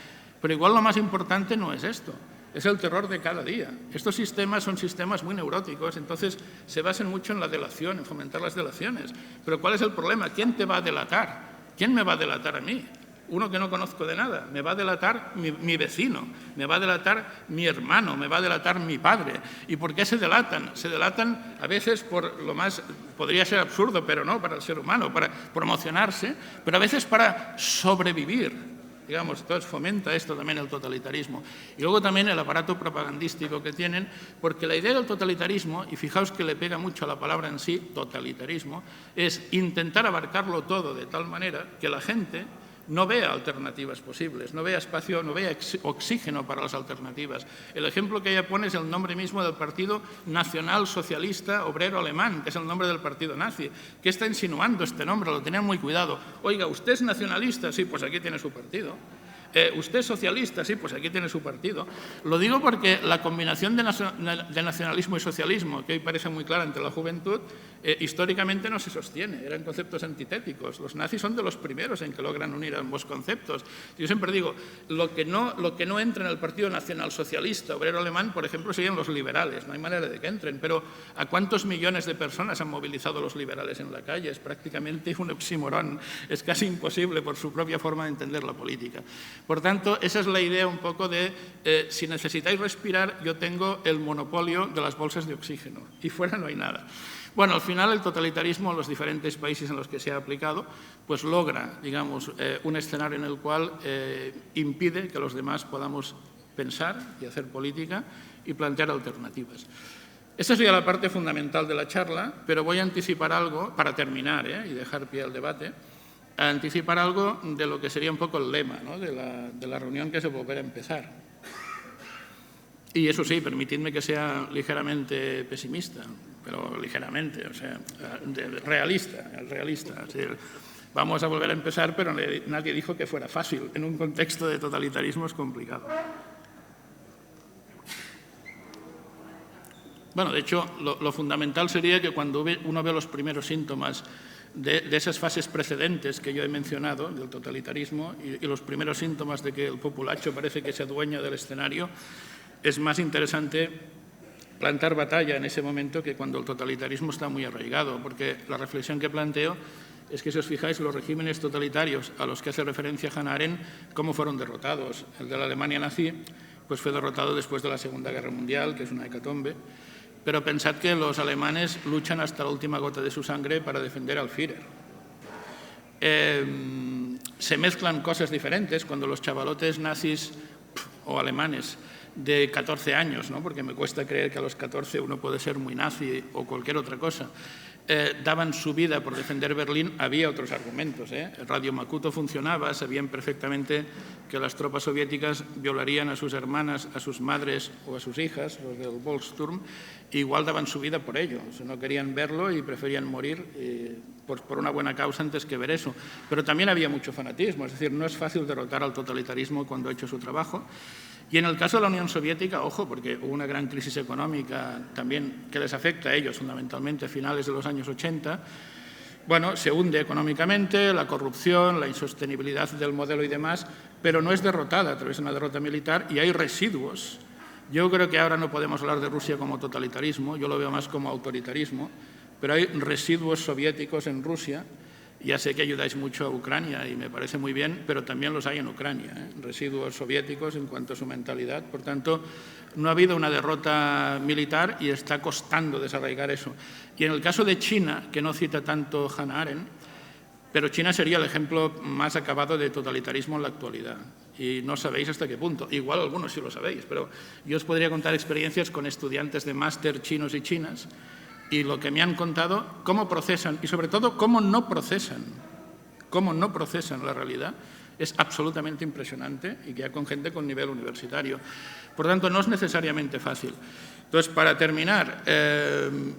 Pero igual lo más importante no es esto. Es el terror de cada día. Estos sistemas son sistemas muy neuróticos, entonces se basan mucho en la delación, en fomentar las delaciones. Pero ¿cuál es el problema? ¿Quién te va a delatar? ¿Quién me va a delatar a mí? Uno que no conozco de nada. Me va a delatar mi vecino, me va a delatar mi hermano, me va a delatar mi padre. ¿Y por qué se delatan? Se delatan a veces por lo más, podría ser absurdo, pero no, para el ser humano, para promocionarse, pero a veces para sobrevivir. Digamos, entonces fomenta esto también el totalitarismo. Y luego también el aparato propagandístico que tienen, porque la idea del totalitarismo, y fijaos que le pega mucho a la palabra en sí, totalitarismo, es intentar abarcarlo todo de tal manera que la gente no vea alternativas posibles, no vea espacio, no vea oxígeno para las alternativas. El ejemplo que ella pone es el nombre mismo del Partido Nacional Socialista Obrero Alemán, que es el nombre del partido nazi. ¿Qué está insinuando este nombre? Lo tenían muy cuidado. Oiga, ¿usted es nacionalista? Sí, pues aquí tiene su partido. ¿Usted es socialista? Sí, pues aquí tiene su partido. Lo digo porque la combinación de nacionalismo y socialismo, que hoy parece muy clara entre la juventud, históricamente no se sostiene, eran conceptos antitéticos. Los nazis son de los primeros en que logran unir ambos conceptos. Yo siempre digo, lo que no entra en el Partido Nacional Socialista Obrero Alemán, por ejemplo, serían los liberales, no hay manera de que entren, pero ¿a cuántos millones de personas han movilizado los liberales en la calle? Es prácticamente un oxímoron, es casi imposible por su propia forma de entender la política. Por tanto, esa es la idea un poco de, si necesitáis respirar, yo tengo el monopolio de las bolsas de oxígeno y fuera no hay nada. Bueno, al final el totalitarismo en los diferentes países en los que se ha aplicado, pues logra, digamos, un escenario en el cual impide que los demás podamos pensar y hacer política y plantear alternativas. Esta sería la parte fundamental de la charla, pero voy a anticipar algo para terminar y dejar pie al debate. A anticipar algo de lo que sería un poco el lema, ¿no?, de la reunión que se volverá a empezar. Y eso sí, permitidme que sea ligeramente pesimista, pero ligeramente, o sea, realista. Es decir, vamos a volver a empezar, pero nadie dijo que fuera fácil. En un contexto de totalitarismo es complicado. Bueno, de hecho, lo fundamental sería que cuando uno ve los primeros síntomas de esas fases precedentes que yo he mencionado, del totalitarismo, y los primeros síntomas de que el populacho parece que se adueña del escenario, es más interesante plantar batalla en ese momento que cuando el totalitarismo está muy arraigado, porque la reflexión que planteo es que, si os fijáis, los regímenes totalitarios a los que hace referencia Hannah Arendt, ¿cómo fueron derrotados? El de la Alemania nazi pues fue derrotado después de la Segunda Guerra Mundial, que es una hecatombe. Pero pensad que los alemanes luchan hasta la última gota de su sangre para defender al Führer. Se mezclan cosas diferentes cuando los chavalotes nazis o alemanes de 14 años, ¿no?, porque me cuesta creer que a los 14 uno puede ser muy nazi o cualquier otra cosa, daban su vida por defender Berlín. Había otros argumentos. El Radio Makuto funcionaba, sabían perfectamente que las tropas soviéticas violarían a sus hermanas, a sus madres o a sus hijas, los del Volkssturm, e igual daban su vida por ello. O sea, no querían verlo y preferían morir por una buena causa antes que ver eso. Pero también había mucho fanatismo, es decir, no es fácil derrotar al totalitarismo cuando ha hecho su trabajo. Y en el caso de la Unión Soviética, ojo, porque hubo una gran crisis económica también que les afecta a ellos fundamentalmente a finales de los años 80, bueno, se hunde económicamente, la corrupción, la insostenibilidad del modelo y demás, pero no es derrotada a través de una derrota militar y hay residuos. Yo creo que ahora no podemos hablar de Rusia como totalitarismo, yo lo veo más como autoritarismo, pero hay residuos soviéticos en Rusia. Ya sé que ayudáis mucho a Ucrania y me parece muy bien, pero también los hay en Ucrania, residuos soviéticos en cuanto a su mentalidad. Por tanto, no ha habido una derrota militar y está costando desarraigar eso. Y en el caso de China, que no cita tanto Hannah Arendt, pero China sería el ejemplo más acabado de totalitarismo en la actualidad. Y no sabéis hasta qué punto. Igual algunos sí lo sabéis, pero yo os podría contar experiencias con estudiantes de máster chinos y chinas y lo que me han contado, cómo procesan y sobre todo cómo no procesan la realidad, es absolutamente impresionante y ya con gente con nivel universitario. Por tanto, no es necesariamente fácil. Entonces, para terminar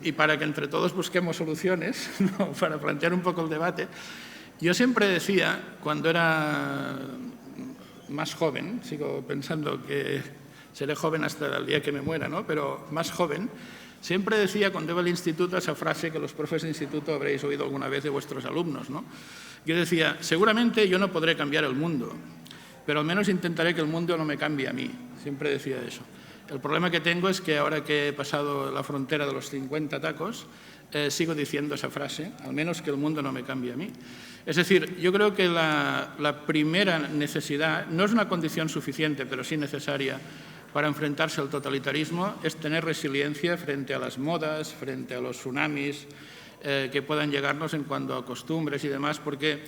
y para que entre todos busquemos soluciones, ¿no?, para plantear un poco el debate, yo siempre decía, cuando era más joven, sigo pensando que seré joven hasta el día que me muera, ¿no?, pero más joven, siempre decía cuando iba al instituto esa frase que los profes de instituto habréis oído alguna vez de vuestros alumnos, ¿no? Yo decía, seguramente yo no podré cambiar el mundo, pero al menos intentaré que el mundo no me cambie a mí. Siempre decía eso. El problema que tengo es que ahora que he pasado la frontera de los 50 tacos, sigo diciendo esa frase, al menos que el mundo no me cambie a mí. Es decir, yo creo que la primera necesidad, no es una condición suficiente, pero sí necesaria, para enfrentarse al totalitarismo es tener resiliencia frente a las modas, frente a los tsunamis que puedan llegarnos en cuanto a costumbres y demás, porque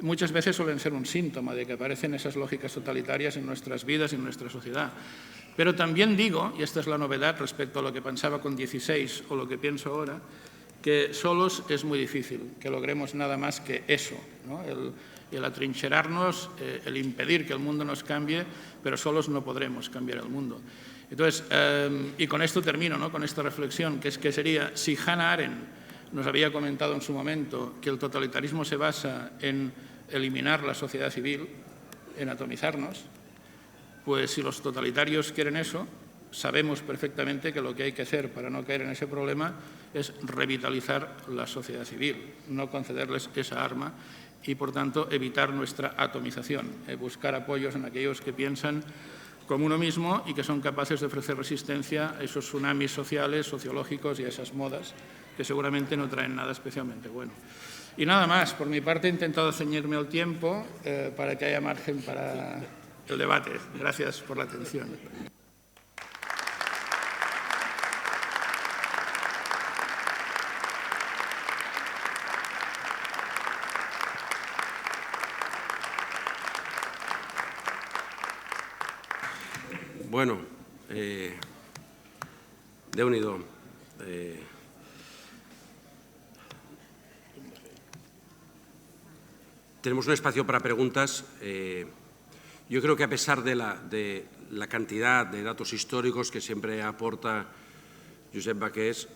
muchas veces suelen ser un síntoma de que aparecen esas lógicas totalitarias en nuestras vidas y en nuestra sociedad. Pero también digo, y esta es la novedad respecto a lo que pensaba con 16 o lo que pienso ahora, que solos es muy difícil que logremos nada más que eso, ¿no? El atrincherarnos, el impedir que el mundo nos cambie, pero solos no podremos cambiar el mundo. Entonces, y con esto termino, ¿no?, con esta reflexión, que es que sería, si Hannah Arendt nos había comentado en su momento que el totalitarismo se basa en eliminar la sociedad civil, en atomizarnos, pues si los totalitarios quieren eso, sabemos perfectamente que lo que hay que hacer para no caer en ese problema es revitalizar la sociedad civil, no concederles esa arma y, por tanto, evitar nuestra atomización, buscar apoyos en aquellos que piensan como uno mismo y que son capaces de ofrecer resistencia a esos tsunamis sociales, sociológicos y a esas modas que seguramente no traen nada especialmente bueno. Y nada más, por mi parte he intentado ceñirme al tiempo para que haya margen para el debate. Gracias por la atención. Bueno, déu-n'hi-do. Tenemos un espacio para preguntas. Yo creo que a pesar de la cantidad de datos históricos que siempre aporta Josep Baqués,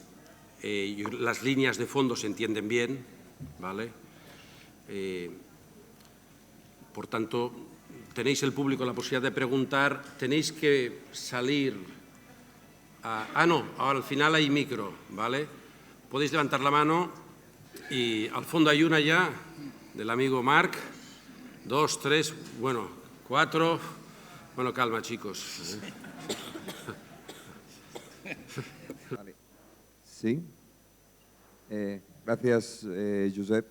las líneas de fondo se entienden bien, ¿vale? Por tanto, tenéis el público la posibilidad de preguntar, tenéis que salir a... no, ahora al final hay micro, ¿vale? Podéis levantar la mano y al fondo hay una ya del amigo Marc, 2, 3, bueno, 4... Bueno, calma, chicos. Vale. Sí. Gracias, Josep.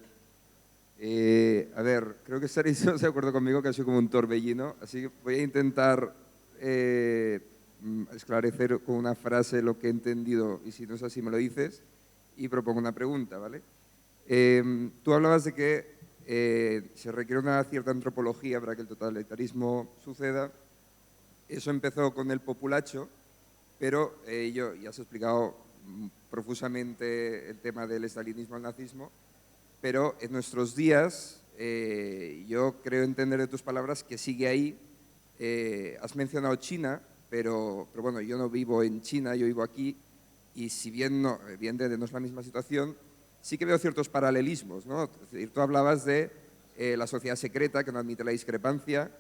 A ver, creo que estaréis de acuerdo conmigo que soy como un torbellino, así que voy a intentar esclarecer con una frase lo que he entendido y si no es así me lo dices y propongo una pregunta, ¿vale? Tú hablabas de que se requiere una cierta antropología para que el totalitarismo suceda. Eso empezó con el populacho, pero ya has explicado profusamente el tema del estalinismo al nazismo. Pero en nuestros días, yo creo entender de tus palabras que sigue ahí. Has mencionado China, pero bueno, yo no vivo en China, yo vivo aquí, y si bien no, evidentemente no es la misma situación, sí que veo ciertos paralelismos, ¿no? Es decir, tú hablabas de la sociedad secreta, que no admite la discrepancia.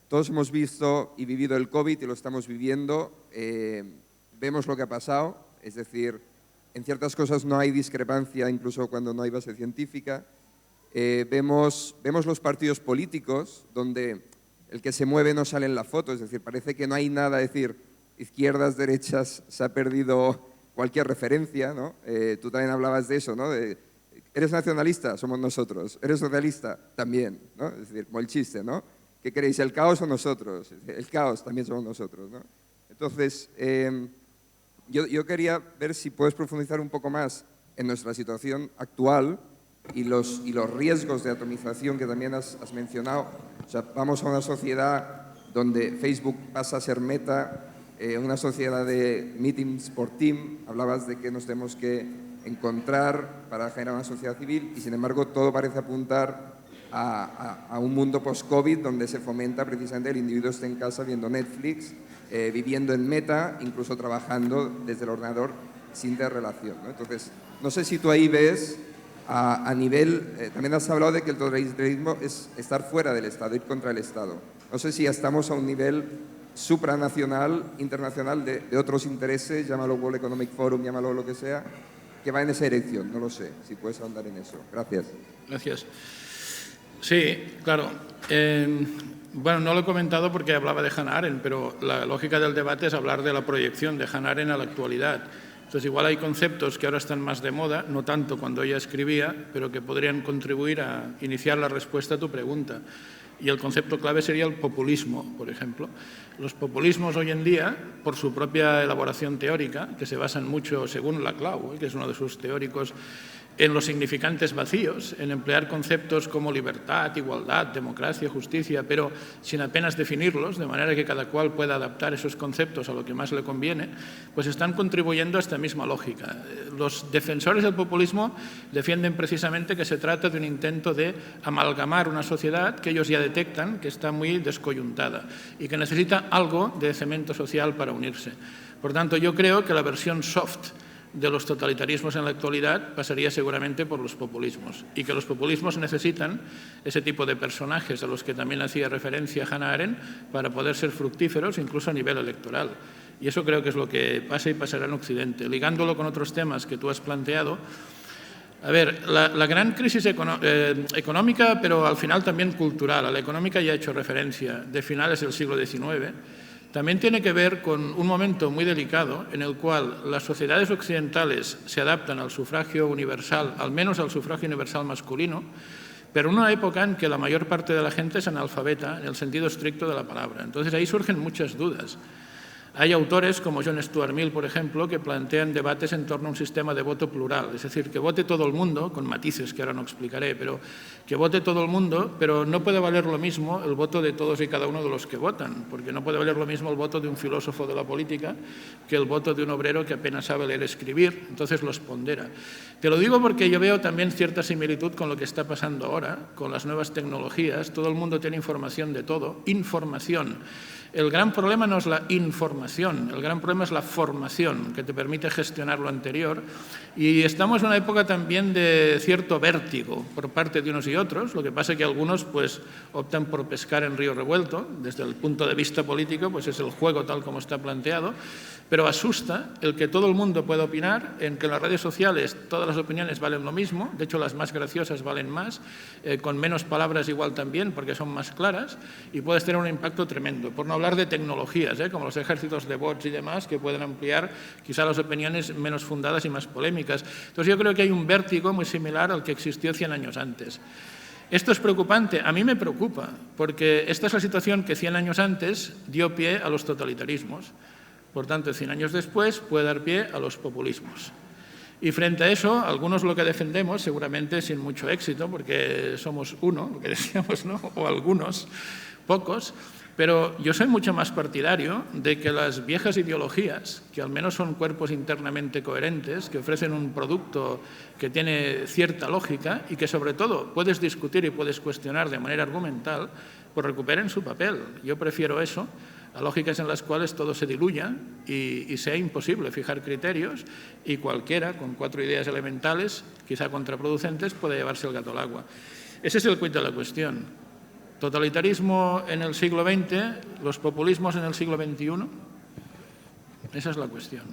Todos hemos visto y vivido el COVID y lo estamos viviendo. Vemos lo que ha pasado, es decir, en ciertas cosas no hay discrepancia, incluso cuando no hay base científica. Vemos los partidos políticos donde el que se mueve no sale en la foto, es decir, parece que no hay nada, es decir, izquierdas, derechas, se ha perdido cualquier referencia, ¿no? Tú también hablabas de eso, ¿no? ¿Eres nacionalista? Somos nosotros. ¿Eres socialista? También, ¿no? Es decir, como el chiste, ¿no? ¿Qué queréis, el caos o nosotros? El caos también somos nosotros, ¿no? Entonces, yo quería ver si puedes profundizar un poco más en nuestra situación actual y los riesgos de atomización que también has mencionado. O sea, vamos a una sociedad donde Facebook pasa a ser Meta, una sociedad de meetings por team. Hablabas de que nos tenemos que encontrar para generar una sociedad civil y, sin embargo, todo parece apuntar a un mundo post-COVID donde se fomenta precisamente el individuo esté en casa viendo Netflix, viviendo en Meta, incluso trabajando desde el ordenador sin interrelación, ¿no? Entonces, no sé si tú ahí ves a nivel… también has hablado de que el totalitarismo es estar fuera del Estado, ir contra el Estado. No sé si ya estamos a un nivel supranacional, internacional, de otros intereses, llámalo World Economic Forum, llámalo lo que sea, que va en esa dirección. No lo sé, si puedes ahondar en eso. Gracias. Gracias. Sí, claro. Bueno, no lo he comentado porque hablaba de Hannah Arendt, pero la lógica del debate es hablar de la proyección de Hannah Arendt a la actualidad. Entonces, igual hay conceptos que ahora están más de moda, no tanto cuando ella escribía, pero que podrían contribuir a iniciar la respuesta a tu pregunta. Y el concepto clave sería el populismo, por ejemplo. Los populismos hoy en día, por su propia elaboración teórica, que se basan mucho, según Laclau, que es uno de sus teóricos, en los significantes vacíos, en emplear conceptos como libertad, igualdad, democracia, justicia, pero sin apenas definirlos, de manera que cada cual pueda adaptar esos conceptos a lo que más le conviene, pues están contribuyendo a esta misma lógica. Los defensores del populismo defienden precisamente que se trata de un intento de amalgamar una sociedad que ellos ya detectan que está muy descoyuntada y que necesita algo de cemento social para unirse. Por tanto, yo creo que la versión soft de los totalitarismos en la actualidad pasaría seguramente por los populismos, y que los populismos necesitan ese tipo de personajes a los que también hacía referencia Hannah Arendt para poder ser fructíferos incluso a nivel electoral. Y eso creo que es lo que pasa y pasará en Occidente. Ligándolo con otros temas que tú has planteado, a ver, la gran crisis económica, pero al final también cultural, a la económica ya he hecho referencia, de finales del siglo XIX, también tiene que ver con un momento muy delicado en el cual las sociedades occidentales se adaptan al sufragio universal, al menos al sufragio universal masculino, pero en una época en que la mayor parte de la gente es analfabeta en el sentido estricto de la palabra. Entonces ahí surgen muchas dudas. Hay autores como John Stuart Mill, por ejemplo, que plantean debates en torno a un sistema de voto plural, es decir, que vote todo el mundo, con matices que ahora no explicaré, pero que vote todo el mundo, pero no puede valer lo mismo el voto de todos y cada uno de los que votan, porque no puede valer lo mismo el voto de un filósofo de la política que el voto de un obrero que apenas sabe leer y escribir, entonces los pondera. Te lo digo porque yo veo también cierta similitud con lo que está pasando ahora, con las nuevas tecnologías. Todo el mundo tiene información de todo, información. El gran problema no es la información, el gran problema es la formación, que te permite gestionar lo anterior. Y estamos en una época también de cierto vértigo por parte de unos y otros. Lo que pasa es que algunos pues, optan por pescar en río revuelto. Desde el punto de vista político, pues es el juego tal como está planteado. Pero asusta el que todo el mundo pueda opinar, en que en las redes sociales todas las opiniones valen lo mismo, de hecho las más graciosas valen más, con menos palabras igual también porque son más claras, y puedes tener un impacto tremendo. Por no hablar de tecnologías, como los ejércitos de bots y demás, que pueden ampliar quizá las opiniones menos fundadas y más polémicas. Entonces yo creo que hay un vértigo muy similar al que existió 100 años antes. ¿Esto es preocupante? A mí me preocupa, porque esta es la situación que 100 años antes dio pie a los totalitarismos. Por tanto, 100 años después puede dar pie a los populismos. Y frente a eso, algunos lo que defendemos, seguramente sin mucho éxito, porque somos uno, lo que decíamos, ¿no? O algunos, pocos, pero yo soy mucho más partidario de que las viejas ideologías, que al menos son cuerpos internamente coherentes, que ofrecen un producto que tiene cierta lógica y que sobre todo puedes discutir y puedes cuestionar de manera argumental, pues recuperen su papel. Yo prefiero eso a lógicas en las cuales todo se diluya y sea imposible fijar criterios y cualquiera con 4 ideas elementales, quizá contraproducentes, puede llevarse el gato al agua. Ese es el quid de la cuestión. Totalitarismo en el siglo XX, los populismos en el siglo XXI, esa es la cuestión.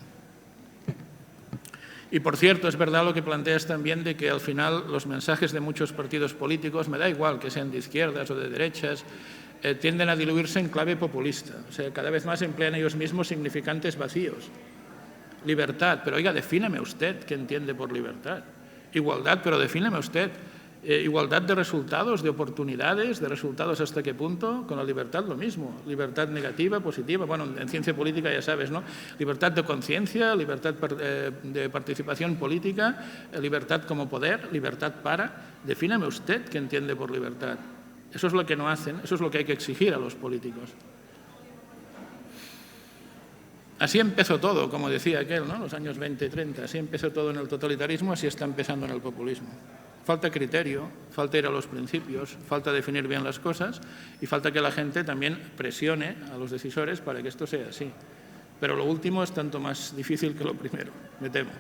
Y, por cierto, es verdad lo que planteas también de que al final los mensajes de muchos partidos políticos, me da igual que sean de izquierdas o de derechas, tienden a diluirse en clave populista. O sea, cada vez más emplean ellos mismos significantes vacíos. Libertad, pero oiga, defíneme usted qué entiende por libertad. Igualdad, pero defíneme usted. Igualdad de resultados, de oportunidades, de resultados hasta qué punto. Con la libertad lo mismo. Libertad negativa, positiva. Bueno, en ciencia política ya sabes, ¿no? Libertad de conciencia, libertad de participación política, libertad como poder, libertad para. Defíname usted qué entiende por libertad. Eso es lo que no hacen, eso es lo que hay que exigir a los políticos. Así empezó todo, como decía aquel, ¿no? Los años 20 y 30. Así empezó todo en el totalitarismo, así está empezando en el populismo. Falta criterio, falta ir a los principios, falta definir bien las cosas y falta que la gente también presione a los decisores para que esto sea así. Pero lo último es tanto más difícil que lo primero, me temo.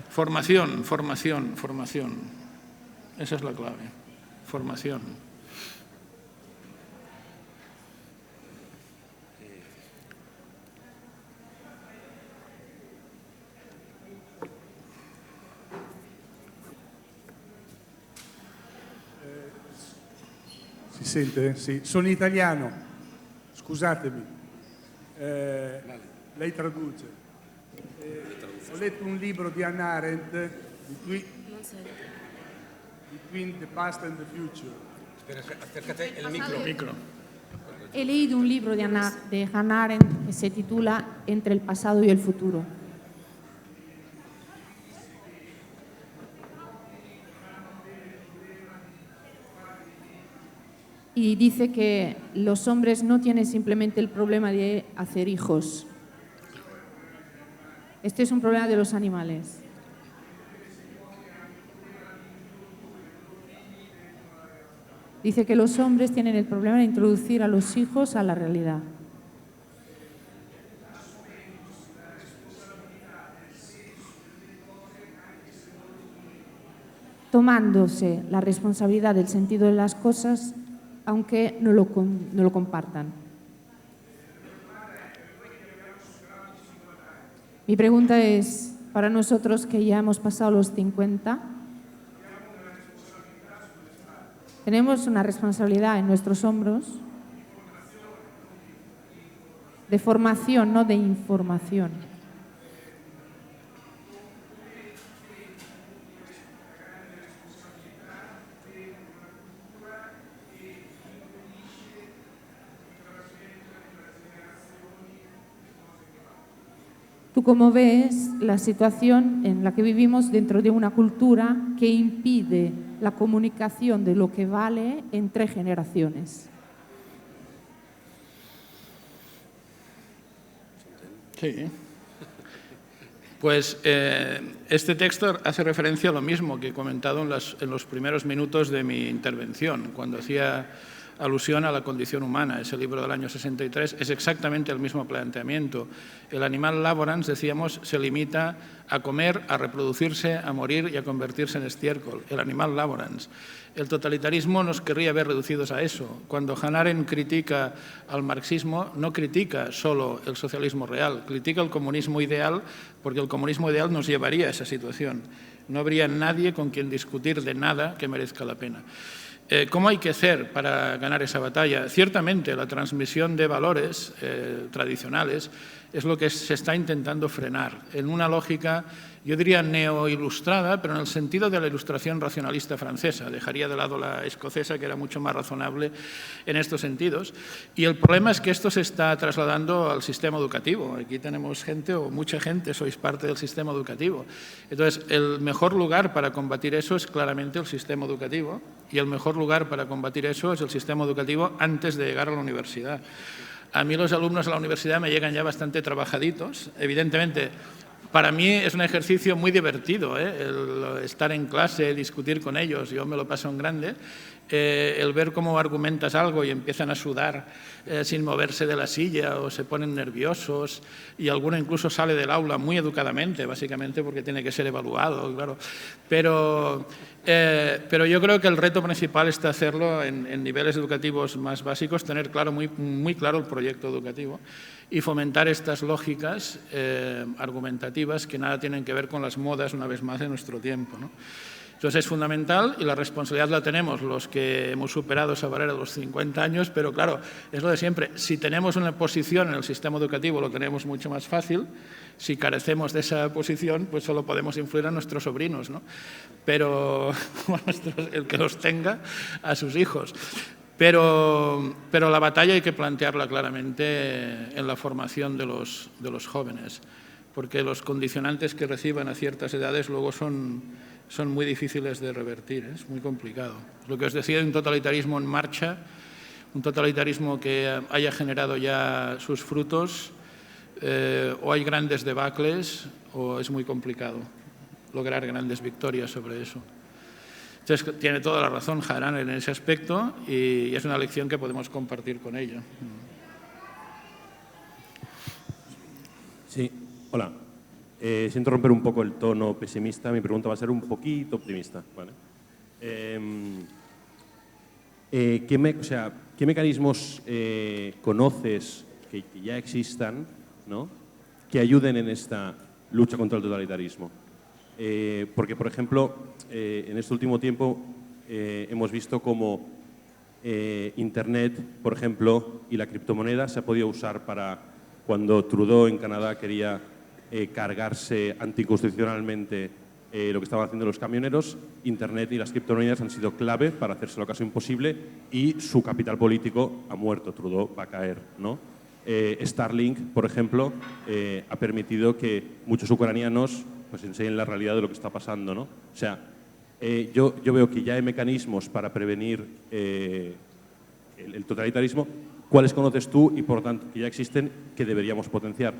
Formación, formación, formación. Esa es la clave. Formación. Si sente? Sì. Sono italiano, scusatemi. Lei traduce. Ho letto un libro di Hannah Arendt, Between the Past and the Future. Acércate el micro. He leído un libro de Hannah Arendt que se titula Entre el pasado y el futuro. Y dice que los hombres no tienen simplemente el problema de hacer hijos. Este es un problema de los animales. Dice que los hombres tienen el problema de introducir a los hijos a la realidad. Tomándose la responsabilidad del sentido de las cosas, aunque no lo compartan. Mi pregunta es, para nosotros que ya hemos pasado los 50, tenemos una responsabilidad en nuestros hombros de formación, no de información. ¿Tú cómo ves la situación en la que vivimos dentro de una cultura que impide la comunicación de lo que vale entre generaciones? Sí. Pues este texto hace referencia a lo mismo que he comentado en los primeros minutos de mi intervención, cuando hacía alusión a la condición humana. Ese libro del año 63 es exactamente el mismo planteamiento. El animal laborans, decíamos, se limita a comer, a reproducirse, a morir y a convertirse en estiércol. El animal laborans. El totalitarismo nos querría ver reducidos a eso. Cuando Hannah Arendt critica al marxismo, no critica solo el socialismo real, critica el comunismo ideal, porque el comunismo ideal nos llevaría a esa situación. No habría nadie con quien discutir de nada que merezca la pena. ¿Cómo hay que hacer para ganar esa batalla? Ciertamente, la transmisión de valores tradicionales es lo que se está intentando frenar, en una lógica, yo diría, neoilustrada, pero en el sentido de la ilustración racionalista francesa. Dejaría de lado la escocesa, que era mucho más razonable en estos sentidos. Y el problema es que esto se está trasladando al sistema educativo. Aquí tenemos gente, o mucha gente, sois parte del sistema educativo. Entonces, el mejor lugar para combatir eso es claramente el sistema educativo, y el mejor lugar para combatir eso es el sistema educativo antes de llegar a la universidad. A mí los alumnos a la universidad me llegan ya bastante trabajaditos. Evidentemente, para mí es un ejercicio muy divertido, el estar en clase, discutir con ellos, yo me lo paso en grande. El ver cómo argumentas algo y empiezan a sudar sin moverse de la silla o se ponen nerviosos y alguno incluso sale del aula muy educadamente, básicamente porque tiene que ser evaluado, claro. Pero yo creo que el reto principal está hacerlo en niveles educativos más básicos, tener claro, muy claro el proyecto educativo y fomentar estas lógicas argumentativas que nada tienen que ver con las modas, una vez más, de nuestro tiempo, ¿no? Entonces es fundamental y la responsabilidad la tenemos los que hemos superado esa barrera de los 50 años, pero claro, es lo de siempre. Si tenemos una posición en el sistema educativo lo tenemos mucho más fácil. Si carecemos de esa posición, pues solo podemos influir a nuestros sobrinos, ¿no? Pero el que los tenga, a sus hijos. Pero la batalla hay que plantearla claramente en la formación de los jóvenes, porque los condicionantes que reciban a ciertas edades luego son muy difíciles de revertir, ¿eh? Es muy complicado. Lo que os decía de un totalitarismo en marcha, un totalitarismo que haya generado ya sus frutos, o hay grandes debacles o es muy complicado lograr grandes victorias sobre eso. Entonces, tiene toda la razón Harán en ese aspecto y es una lección que podemos compartir con ella. Sí, hola. Siento romper un poco el tono pesimista. Mi pregunta va a ser un poquito optimista, ¿vale? ¿Qué mecanismos conoces que ya existan, ¿no?, que ayuden en esta lucha contra el totalitarismo? Porque, por ejemplo, en este último tiempo hemos visto cómo Internet, por ejemplo, y la criptomoneda se ha podido usar para cuando Trudeau en Canadá quería cargarse anticonstitucionalmente lo que estaban haciendo los camioneros. Internet y las criptomonedas han sido clave para hacérselo casi imposible y su capital político ha muerto. Trudeau va a caer, ¿no? Starlink, por ejemplo, ha permitido que muchos ucranianos pues enseñen la realidad de lo que está pasando, ¿no? O sea, yo veo que ya hay mecanismos para prevenir el totalitarismo. ¿Cuáles conoces tú y, por tanto, que ya existen, que deberíamos potenciar?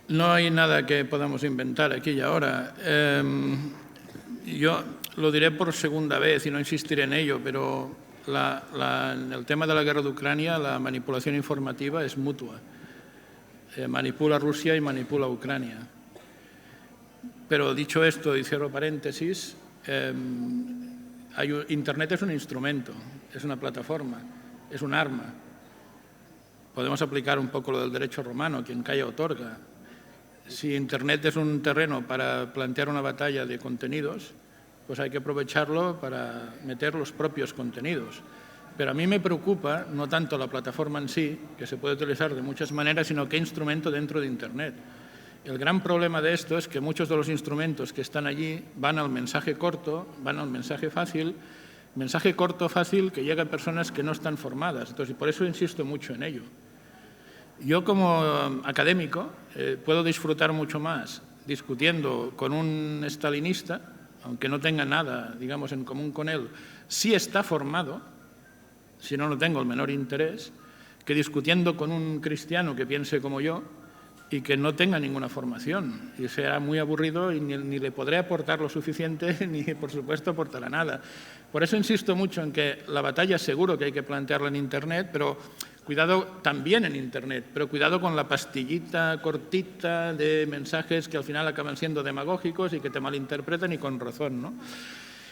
No hay nada que podamos inventar aquí y ahora. Yo lo diré por segunda vez y no insistiré en ello, pero en el tema de la guerra de Ucrania la manipulación informativa es mutua. Manipula Rusia y manipula Ucrania. Pero dicho esto, y cierro paréntesis, Internet es un instrumento, es una plataforma, es un arma. Podemos aplicar un poco lo del derecho romano, quien calla otorga. Si Internet es un terreno para plantear una batalla de contenidos, pues hay que aprovecharlo para meter los propios contenidos. Pero a mí me preocupa no tanto la plataforma en sí, que se puede utilizar de muchas maneras, sino qué instrumento dentro de Internet. El gran problema de esto es que muchos de los instrumentos que están allí van al mensaje corto, van al mensaje fácil, mensaje corto, fácil, que llega a personas que no están formadas. Entonces, por eso insisto mucho en ello. Yo, como académico, puedo disfrutar mucho más discutiendo con un estalinista, aunque no tenga nada, digamos, en común con él, si está formado, si no tengo el menor interés, que discutiendo con un cristiano que piense como yo y que no tenga ninguna formación. Y será muy aburrido y ni le podré aportar lo suficiente, ni, por supuesto, aportará nada. Por eso insisto mucho en que la batalla seguro que hay que plantearla en Internet, pero cuidado también en Internet, pero cuidado con la pastillita cortita de mensajes que al final acaban siendo demagógicos y que te malinterpretan y con razón, ¿no?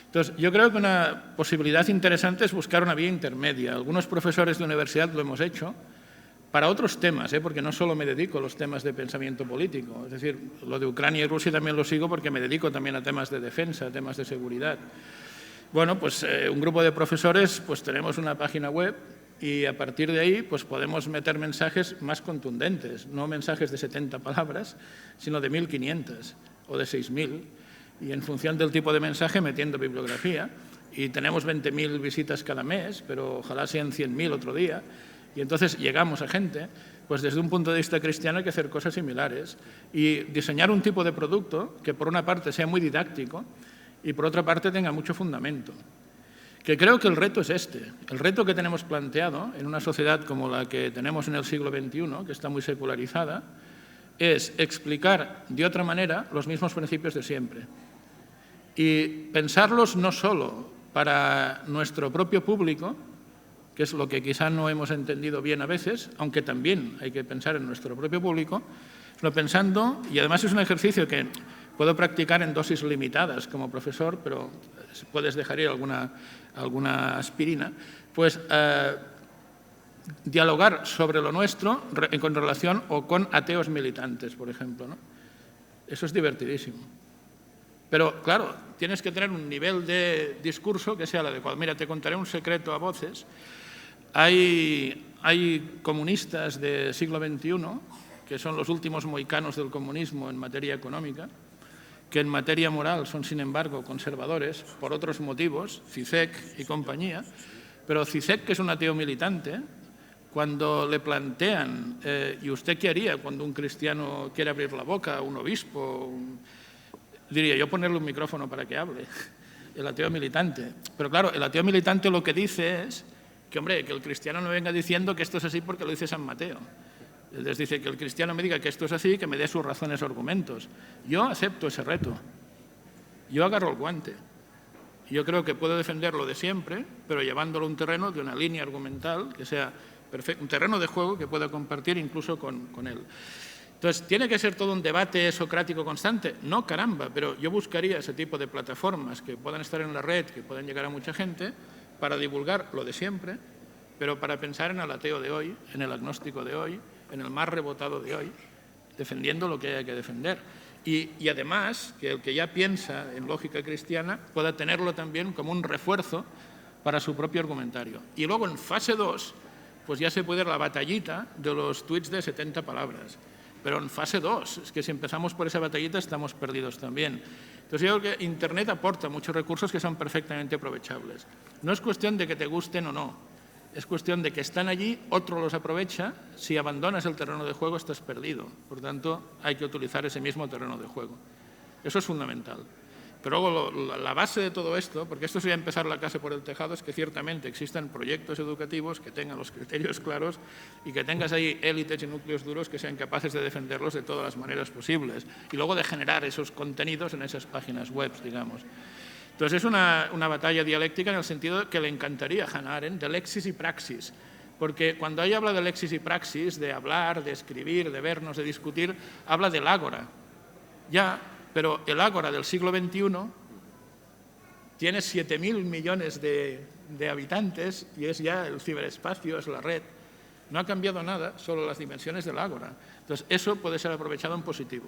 Entonces, yo creo que una posibilidad interesante es buscar una vía intermedia. Algunos profesores de universidad lo hemos hecho para otros temas, porque no solo me dedico a los temas de pensamiento político. Es decir, lo de Ucrania y Rusia también lo sigo porque me dedico también a temas de defensa, a temas de seguridad. Bueno, pues un grupo de profesores, pues tenemos una página web y a partir de ahí pues podemos meter mensajes más contundentes, no mensajes de 70 palabras, sino de 1.500 o de 6.000. Y en función del tipo de mensaje metiendo bibliografía. Y tenemos 20.000 visitas cada mes, pero ojalá sean 100.000 otro día. Y entonces llegamos a gente, pues desde un punto de vista cristiano hay que hacer cosas similares y diseñar un tipo de producto que por una parte sea muy didáctico y por otra parte tenga mucho fundamento. Que creo que el reto es este. El reto que tenemos planteado en una sociedad como la que tenemos en el siglo XXI, que está muy secularizada, es explicar de otra manera los mismos principios de siempre. Y pensarlos no solo para nuestro propio público, que es lo que quizá no hemos entendido bien a veces, aunque también hay que pensar en nuestro propio público, sino pensando, y además es un ejercicio que puedo practicar en dosis limitadas como profesor, pero puedes dejar ir alguna aspirina, pues dialogar sobre lo nuestro con relación o con ateos militantes, por ejemplo, ¿no? Eso es divertidísimo. Pero, claro, tienes que tener un nivel de discurso que sea el adecuado. Mira, te contaré un secreto a voces. Hay comunistas del siglo XXI, que son los últimos mohicanos del comunismo en materia económica, que en materia moral son, sin embargo, conservadores por otros motivos, Zizek y compañía, pero Zizek, que es un ateo militante, cuando le plantean, ¿y usted qué haría cuando un cristiano quiere abrir la boca, un obispo? Diría, yo ponerle un micrófono para que hable, el ateo militante. Pero claro, el ateo militante lo que dice es que, hombre, que el cristiano no venga diciendo que esto es así porque lo dice San Mateo. Les dice que el cristiano me diga que esto es así, que me dé sus razones o argumentos. Yo acepto ese reto. Yo agarro el guante. Yo creo que puedo defenderlo de siempre, pero llevándolo a un terreno de una línea argumental que sea perfecto, un terreno de juego que pueda compartir incluso con él. Entonces, ¿tiene que ser todo un debate socrático constante? No, caramba, pero yo buscaría ese tipo de plataformas que puedan estar en la red, que puedan llegar a mucha gente, para divulgar lo de siempre, pero para pensar en el ateo de hoy, en el agnóstico de hoy, en el más rebotado de hoy, defendiendo lo que hay que defender. Y además, que el que ya piensa en lógica cristiana pueda tenerlo también como un refuerzo para su propio argumentario. Y luego, en fase 2, pues ya se puede ir a la batallita de los tuits de 70 palabras. Pero en fase 2, es que si empezamos por esa batallita estamos perdidos también. Entonces yo creo que Internet aporta muchos recursos que son perfectamente aprovechables. No es cuestión de que te gusten o no, es cuestión de que están allí, otro los aprovecha, si abandonas el terreno de juego estás perdido. Por tanto, hay que utilizar ese mismo terreno de juego. Eso es fundamental. Pero luego la base de todo esto, porque esto sería empezar la casa por el tejado, es que ciertamente existan proyectos educativos que tengan los criterios claros y que tengas ahí élites y núcleos duros que sean capaces de defenderlos de todas las maneras posibles y luego de generar esos contenidos en esas páginas web, digamos. Entonces es una batalla dialéctica en el sentido que le encantaría a Hannah Arendt de lexis y praxis, porque cuando ella habla de lexis y praxis, de hablar, de escribir, de vernos, de discutir, habla del ágora. Ya, pero el ágora del siglo XXI tiene 7.000 millones de habitantes y es ya el ciberespacio, es la red. No ha cambiado nada, solo las dimensiones del ágora. Entonces, eso puede ser aprovechado en positivo.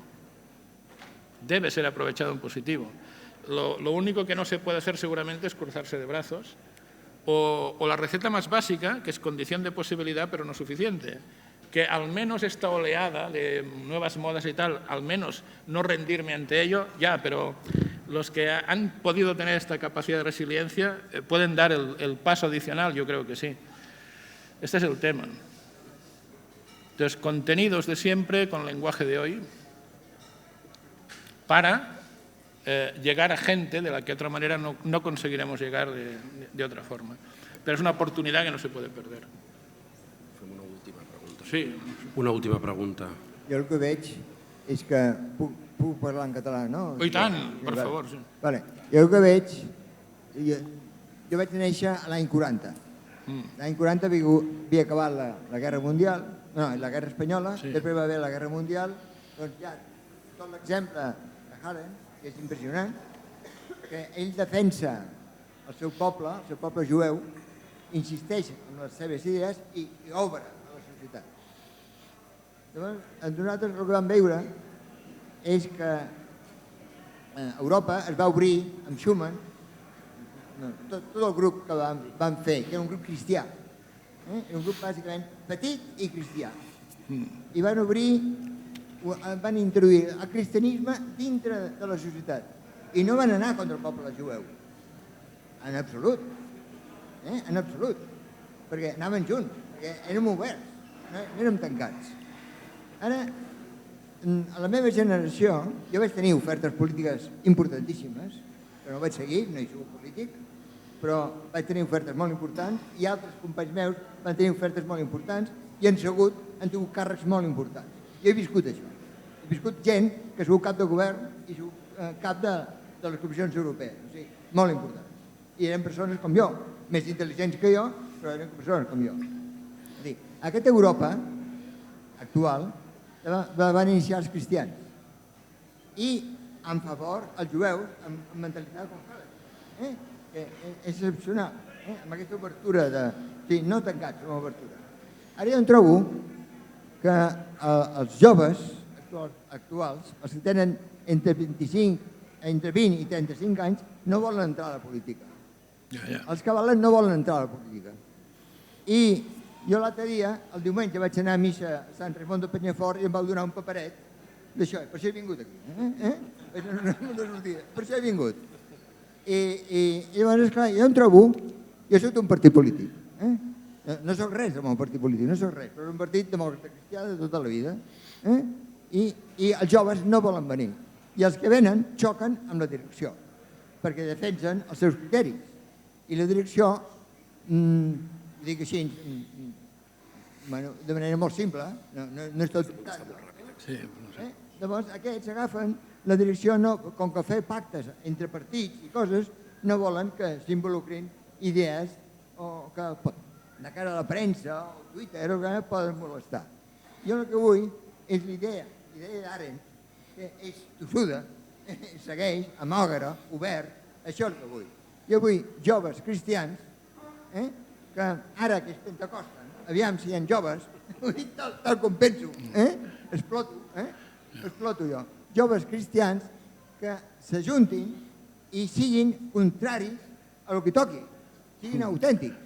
Debe ser aprovechado en positivo. Lo único que no se puede hacer seguramente es cruzarse de brazos o la receta más básica, que es condición de posibilidad pero no suficiente, que al menos esta oleada de nuevas modas y tal, al menos no rendirme ante ello, ya, pero los que han podido tener esta capacidad de resiliencia pueden dar el paso adicional, yo creo que sí. Este es el tema. Entonces, contenidos de siempre con lenguaje de hoy para llegar a gente de la que de otra manera no conseguiremos llegar de otra forma. Però és una oportunitat que no se pot perdre. Fem una última pregunta. Sí. Una última pregunta. Jo el que veig és que puc parlar en català, no? I tant, per favor. Sí. Vale. Jo el que veig... Jo vaig néixer l'any 40. L'any 40 havia acabat la Guerra Mundial, no, la Guerra Espanyola, sí. Després va haver la Guerra Mundial, doncs ja tot l'exemple de Arendt, que és impressionant, que ell defensa el seu poble jueu, insisteix en les seves idees i obre a la societat. Llavors, nosaltres el que vam veure és que Europa es va obrir amb Schumann, tot el grup que van fer, que era un grup cristià, era un grup bàsicament petit i cristià, i van obrir, van introduir el cristianisme dintre de la societat i no van anar contra el poble jueu, en absolut, en absolut, perquè anaven junts, perquè érem oberts, no érem tancats. Ara, a la meva generació, jo vaig tenir ofertes polítiques importantíssimes, que no vaig seguir, no hi soc polític, però vaig tenir ofertes molt importants i altres companys meus van tenir ofertes molt importants i han tingut càrrecs molt importants. Jo he viscut això. He viscut gent que ha sigut cap de govern i cap de les comissions europees, o sigui, molt important. I eren persones com jo, més intel·ligents que jo, però eren persones com jo. És dir, aquesta Europa actual van iniciar els cristians i en favor els jueus amb mentalitat com Hannah, que és excepcional, amb aquesta obertura de... Sí, no tancats, amb obertura. Ara jo em trobo que els joves actuals, els que tenen entre 20 i 35 anys, no volen entrar a la política. Els que valen no volen entrar a la política. I jo l'altre dia, el diumenge, vaig anar a missa a Sant Ramon de Penyafort i em vau donar un paperet d'això, per això he vingut aquí. Per això he vingut. I llavors, esclar, jo em trobo, jo soc d'un partit polític. No soc res amb un partit polític, no soc res, però un partit demòcrata cristià de tota la vida. I els joves no volen venir. I els que venen xoquen amb la direcció, perquè defensen els seus criteris. I la direcció, ho dic així, de manera molt simple, no és tot... Llavors aquests agafen la direcció, com que fer pactes entre partits i coses, no volen que s'involucrin idees o que de cara a la premsa o Twitter o que poden molestar. Jo el que vull és l'idea d'Arendt, que és tossuda, segueix, amògara, obert, això és el que vull. Jo vull joves cristians, que ara que es Pentecosten, aviam si hi ha joves, tal com penso, exploto jo, joves cristians que s'ajuntin i siguin contraris a el que toqui, siguin autèntics,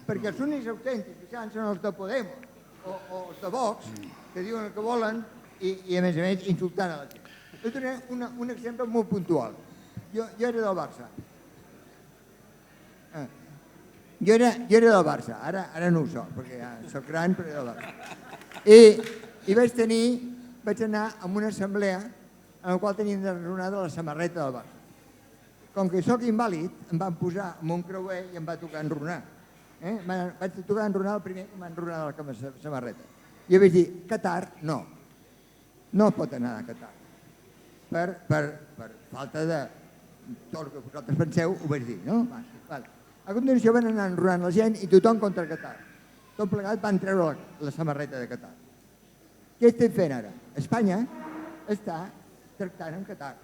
perquè els únics autèntics són els de Podemos o els de Vox, que diuen el que volen i a més insultant a la gent. Jo donaré un exemple molt puntual. Jo era del Barça. Jo era del Barça, ara no ho soc, perquè ja soc gran, però era del Barça. I vaig anar a una assemblea en la qual teníem d'enrunar la samarreta del Barça. Com que soc invàlid, em van posar amb un creuer i em va tocar enrunar. Vaig tocar enrunar el primer que m'ha enrunat la samarreta. Jo vaig dir, Qatar, no pot anar a Qatar. Per falta de tot el que vosaltres penseu, ho vaig dir, no? A continuació van anar enrunant la gent i tothom contra Qatar. Tot plegat van treure la samarreta de Qatar. Què estem fent ara? Espanya està tractant amb Qatar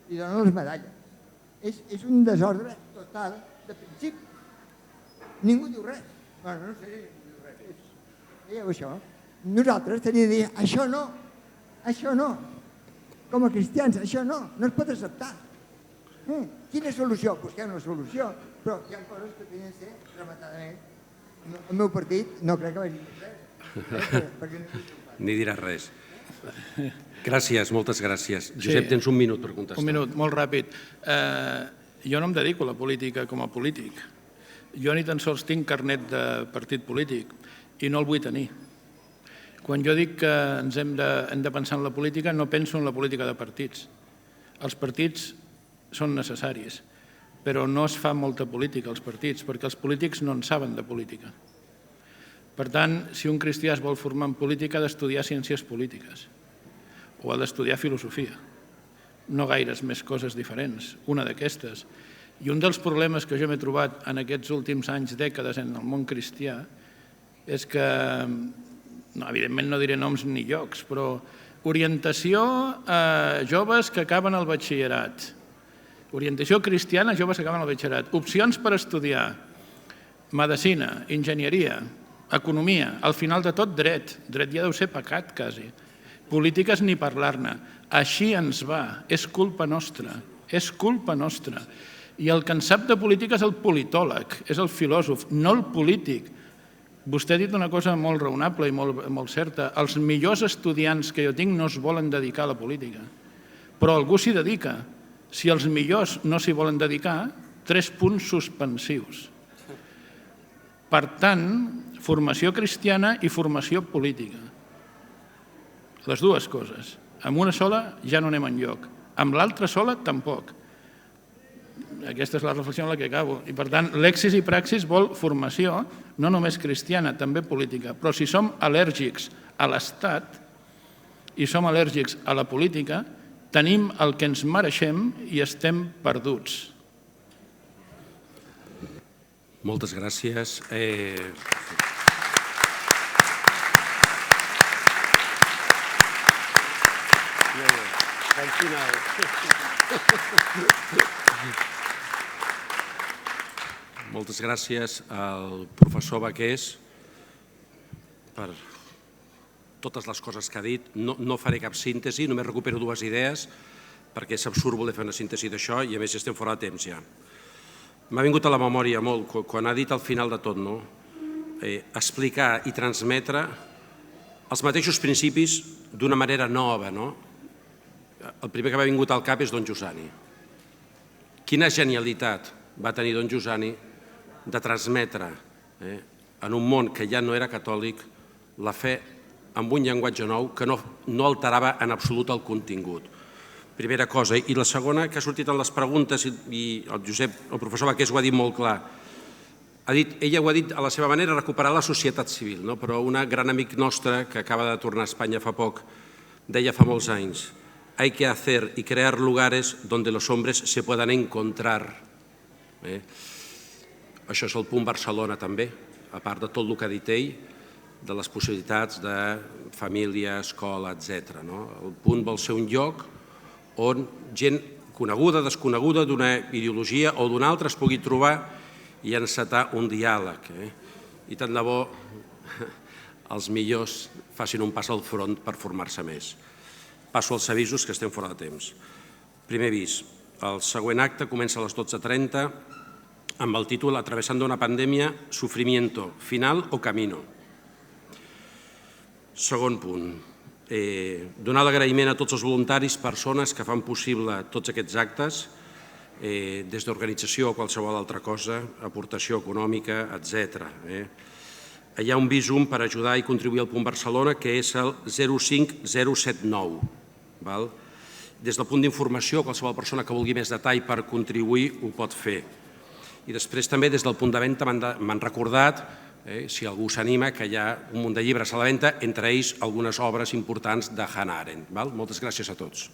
i donen les medalles. És un desordre total de principi. Ningú diu res. No sé si ningú diu res. Veieu això? Nosaltres tenim de dir, això no. Com a cristians, això no es pot acceptar. Quina solució? Busquem una solució, però hi ha coses que tenen de ser rematadament. El meu partit no crec que vagi dir res. Ni diràs res. Gràcies, moltes gràcies. Josep, tens un minut per contestar. Un minut, molt ràpid. Jo no em dedico a la política com a polític. Jo ni tan sols tinc carnet de partit polític i no el vull tenir. Quan jo dic que hem de pensar en la política, no penso en la política de partits. Els partits són necessaris, però no es fa molta política als partits, perquè els polítics no en saben de política. Per tant, si un cristià es vol formar en política, ha d'estudiar ciències polítiques o ha d'estudiar filosofia. No gaires més coses diferents, una d'aquestes. I un dels problemes que jo m'he trobat en aquests últims anys, dècades, en el món cristià, és que, evidentment no diré noms ni llocs, però orientació a joves que acaben el batxillerat, orientació cristiana a joves que acaben el batxillerat, opcions per estudiar medicina, enginyeria, economia, al final de tot dret ja deu ser pecat quasi, polítiques ni parlar-ne, així ens va, és culpa nostra. I el que en sap de política és el politòleg, és el filòsof, no el polític. Vostè ha dit una cosa molt raonable i molt certa. Els millors estudiants que jo tinc no es volen dedicar a la política, però algú s'hi dedica. Si els millors no s'hi volen dedicar, 3 punts suspensius. Per tant, formació cristiana i formació política. Les dues coses. Amb una sola ja no anem enlloc. Amb l'altra sola, tampoc. Aquesta és la reflexió en la que acabo. I per tant, l'exis i praxis vol formació, no només cristiana, també política. Però si som al·lèrgics a l'Estat i som al·lèrgics a la política, tenim el que ens mereixem i estem perduts. Moltes gràcies. Moltes gràcies al professor Baqués per totes les coses que ha dit. No faré cap síntesi, només recupero dues idees, perquè és absurd voler fer una síntesi d'això i a més estem fora de temps ja. M'ha vingut a la memòria molt, quan ha dit al final de tot, explicar i transmetre els mateixos principis d'una manera nova. El primer que m'ha vingut al cap és Don Giussani. Quina genialitat va tenir Don Giussani de transmetre en un món que ja no era catòlic la fe amb un llenguatge nou que no alterava en absolut el contingut. Primera cosa. I la segona, que ha sortit en les preguntes, i el professor Baqués ho ha dit molt clar, ella ho ha dit a la seva manera, recuperar la societat civil, però un gran amic nostre que acaba de tornar a Espanya fa poc deia fa molts anys: hay que hacer y crear lugares donde los hombres se puedan encontrar. Això és el punt Barcelona també, a part de tot el que ha dit ell, de les possibilitats de família, escola, etc. El punt vol ser un lloc on gent coneguda, desconeguda, d'una ideologia o d'una altra es pugui trobar i encetar un diàleg. I tant de bo els millors facin un pas al front per formar-se més. Passo als avisos, que estem fora de temps. Primer avís. El següent acte comença a les 12:30 amb el títol Atravesando una pandèmia, sufrimiento, final o camino. Segon punt. Donar l'agraïment a tots els voluntaris, persones que fan possible tots aquests actes, des d'organització o qualsevol altra cosa, aportació econòmica, etc. Hi ha un visum per ajudar i contribuir al punt Barcelona, que és el 05079. Des del punt d'informació, qualsevol persona que vulgui més detall per contribuir ho pot fer. I després també des del punt de venda m'han recordat, si algú s'anima, que hi ha un munt de llibres a la venda, entre ells algunes obres importants de Hannah Arendt. Moltes gràcies a tots.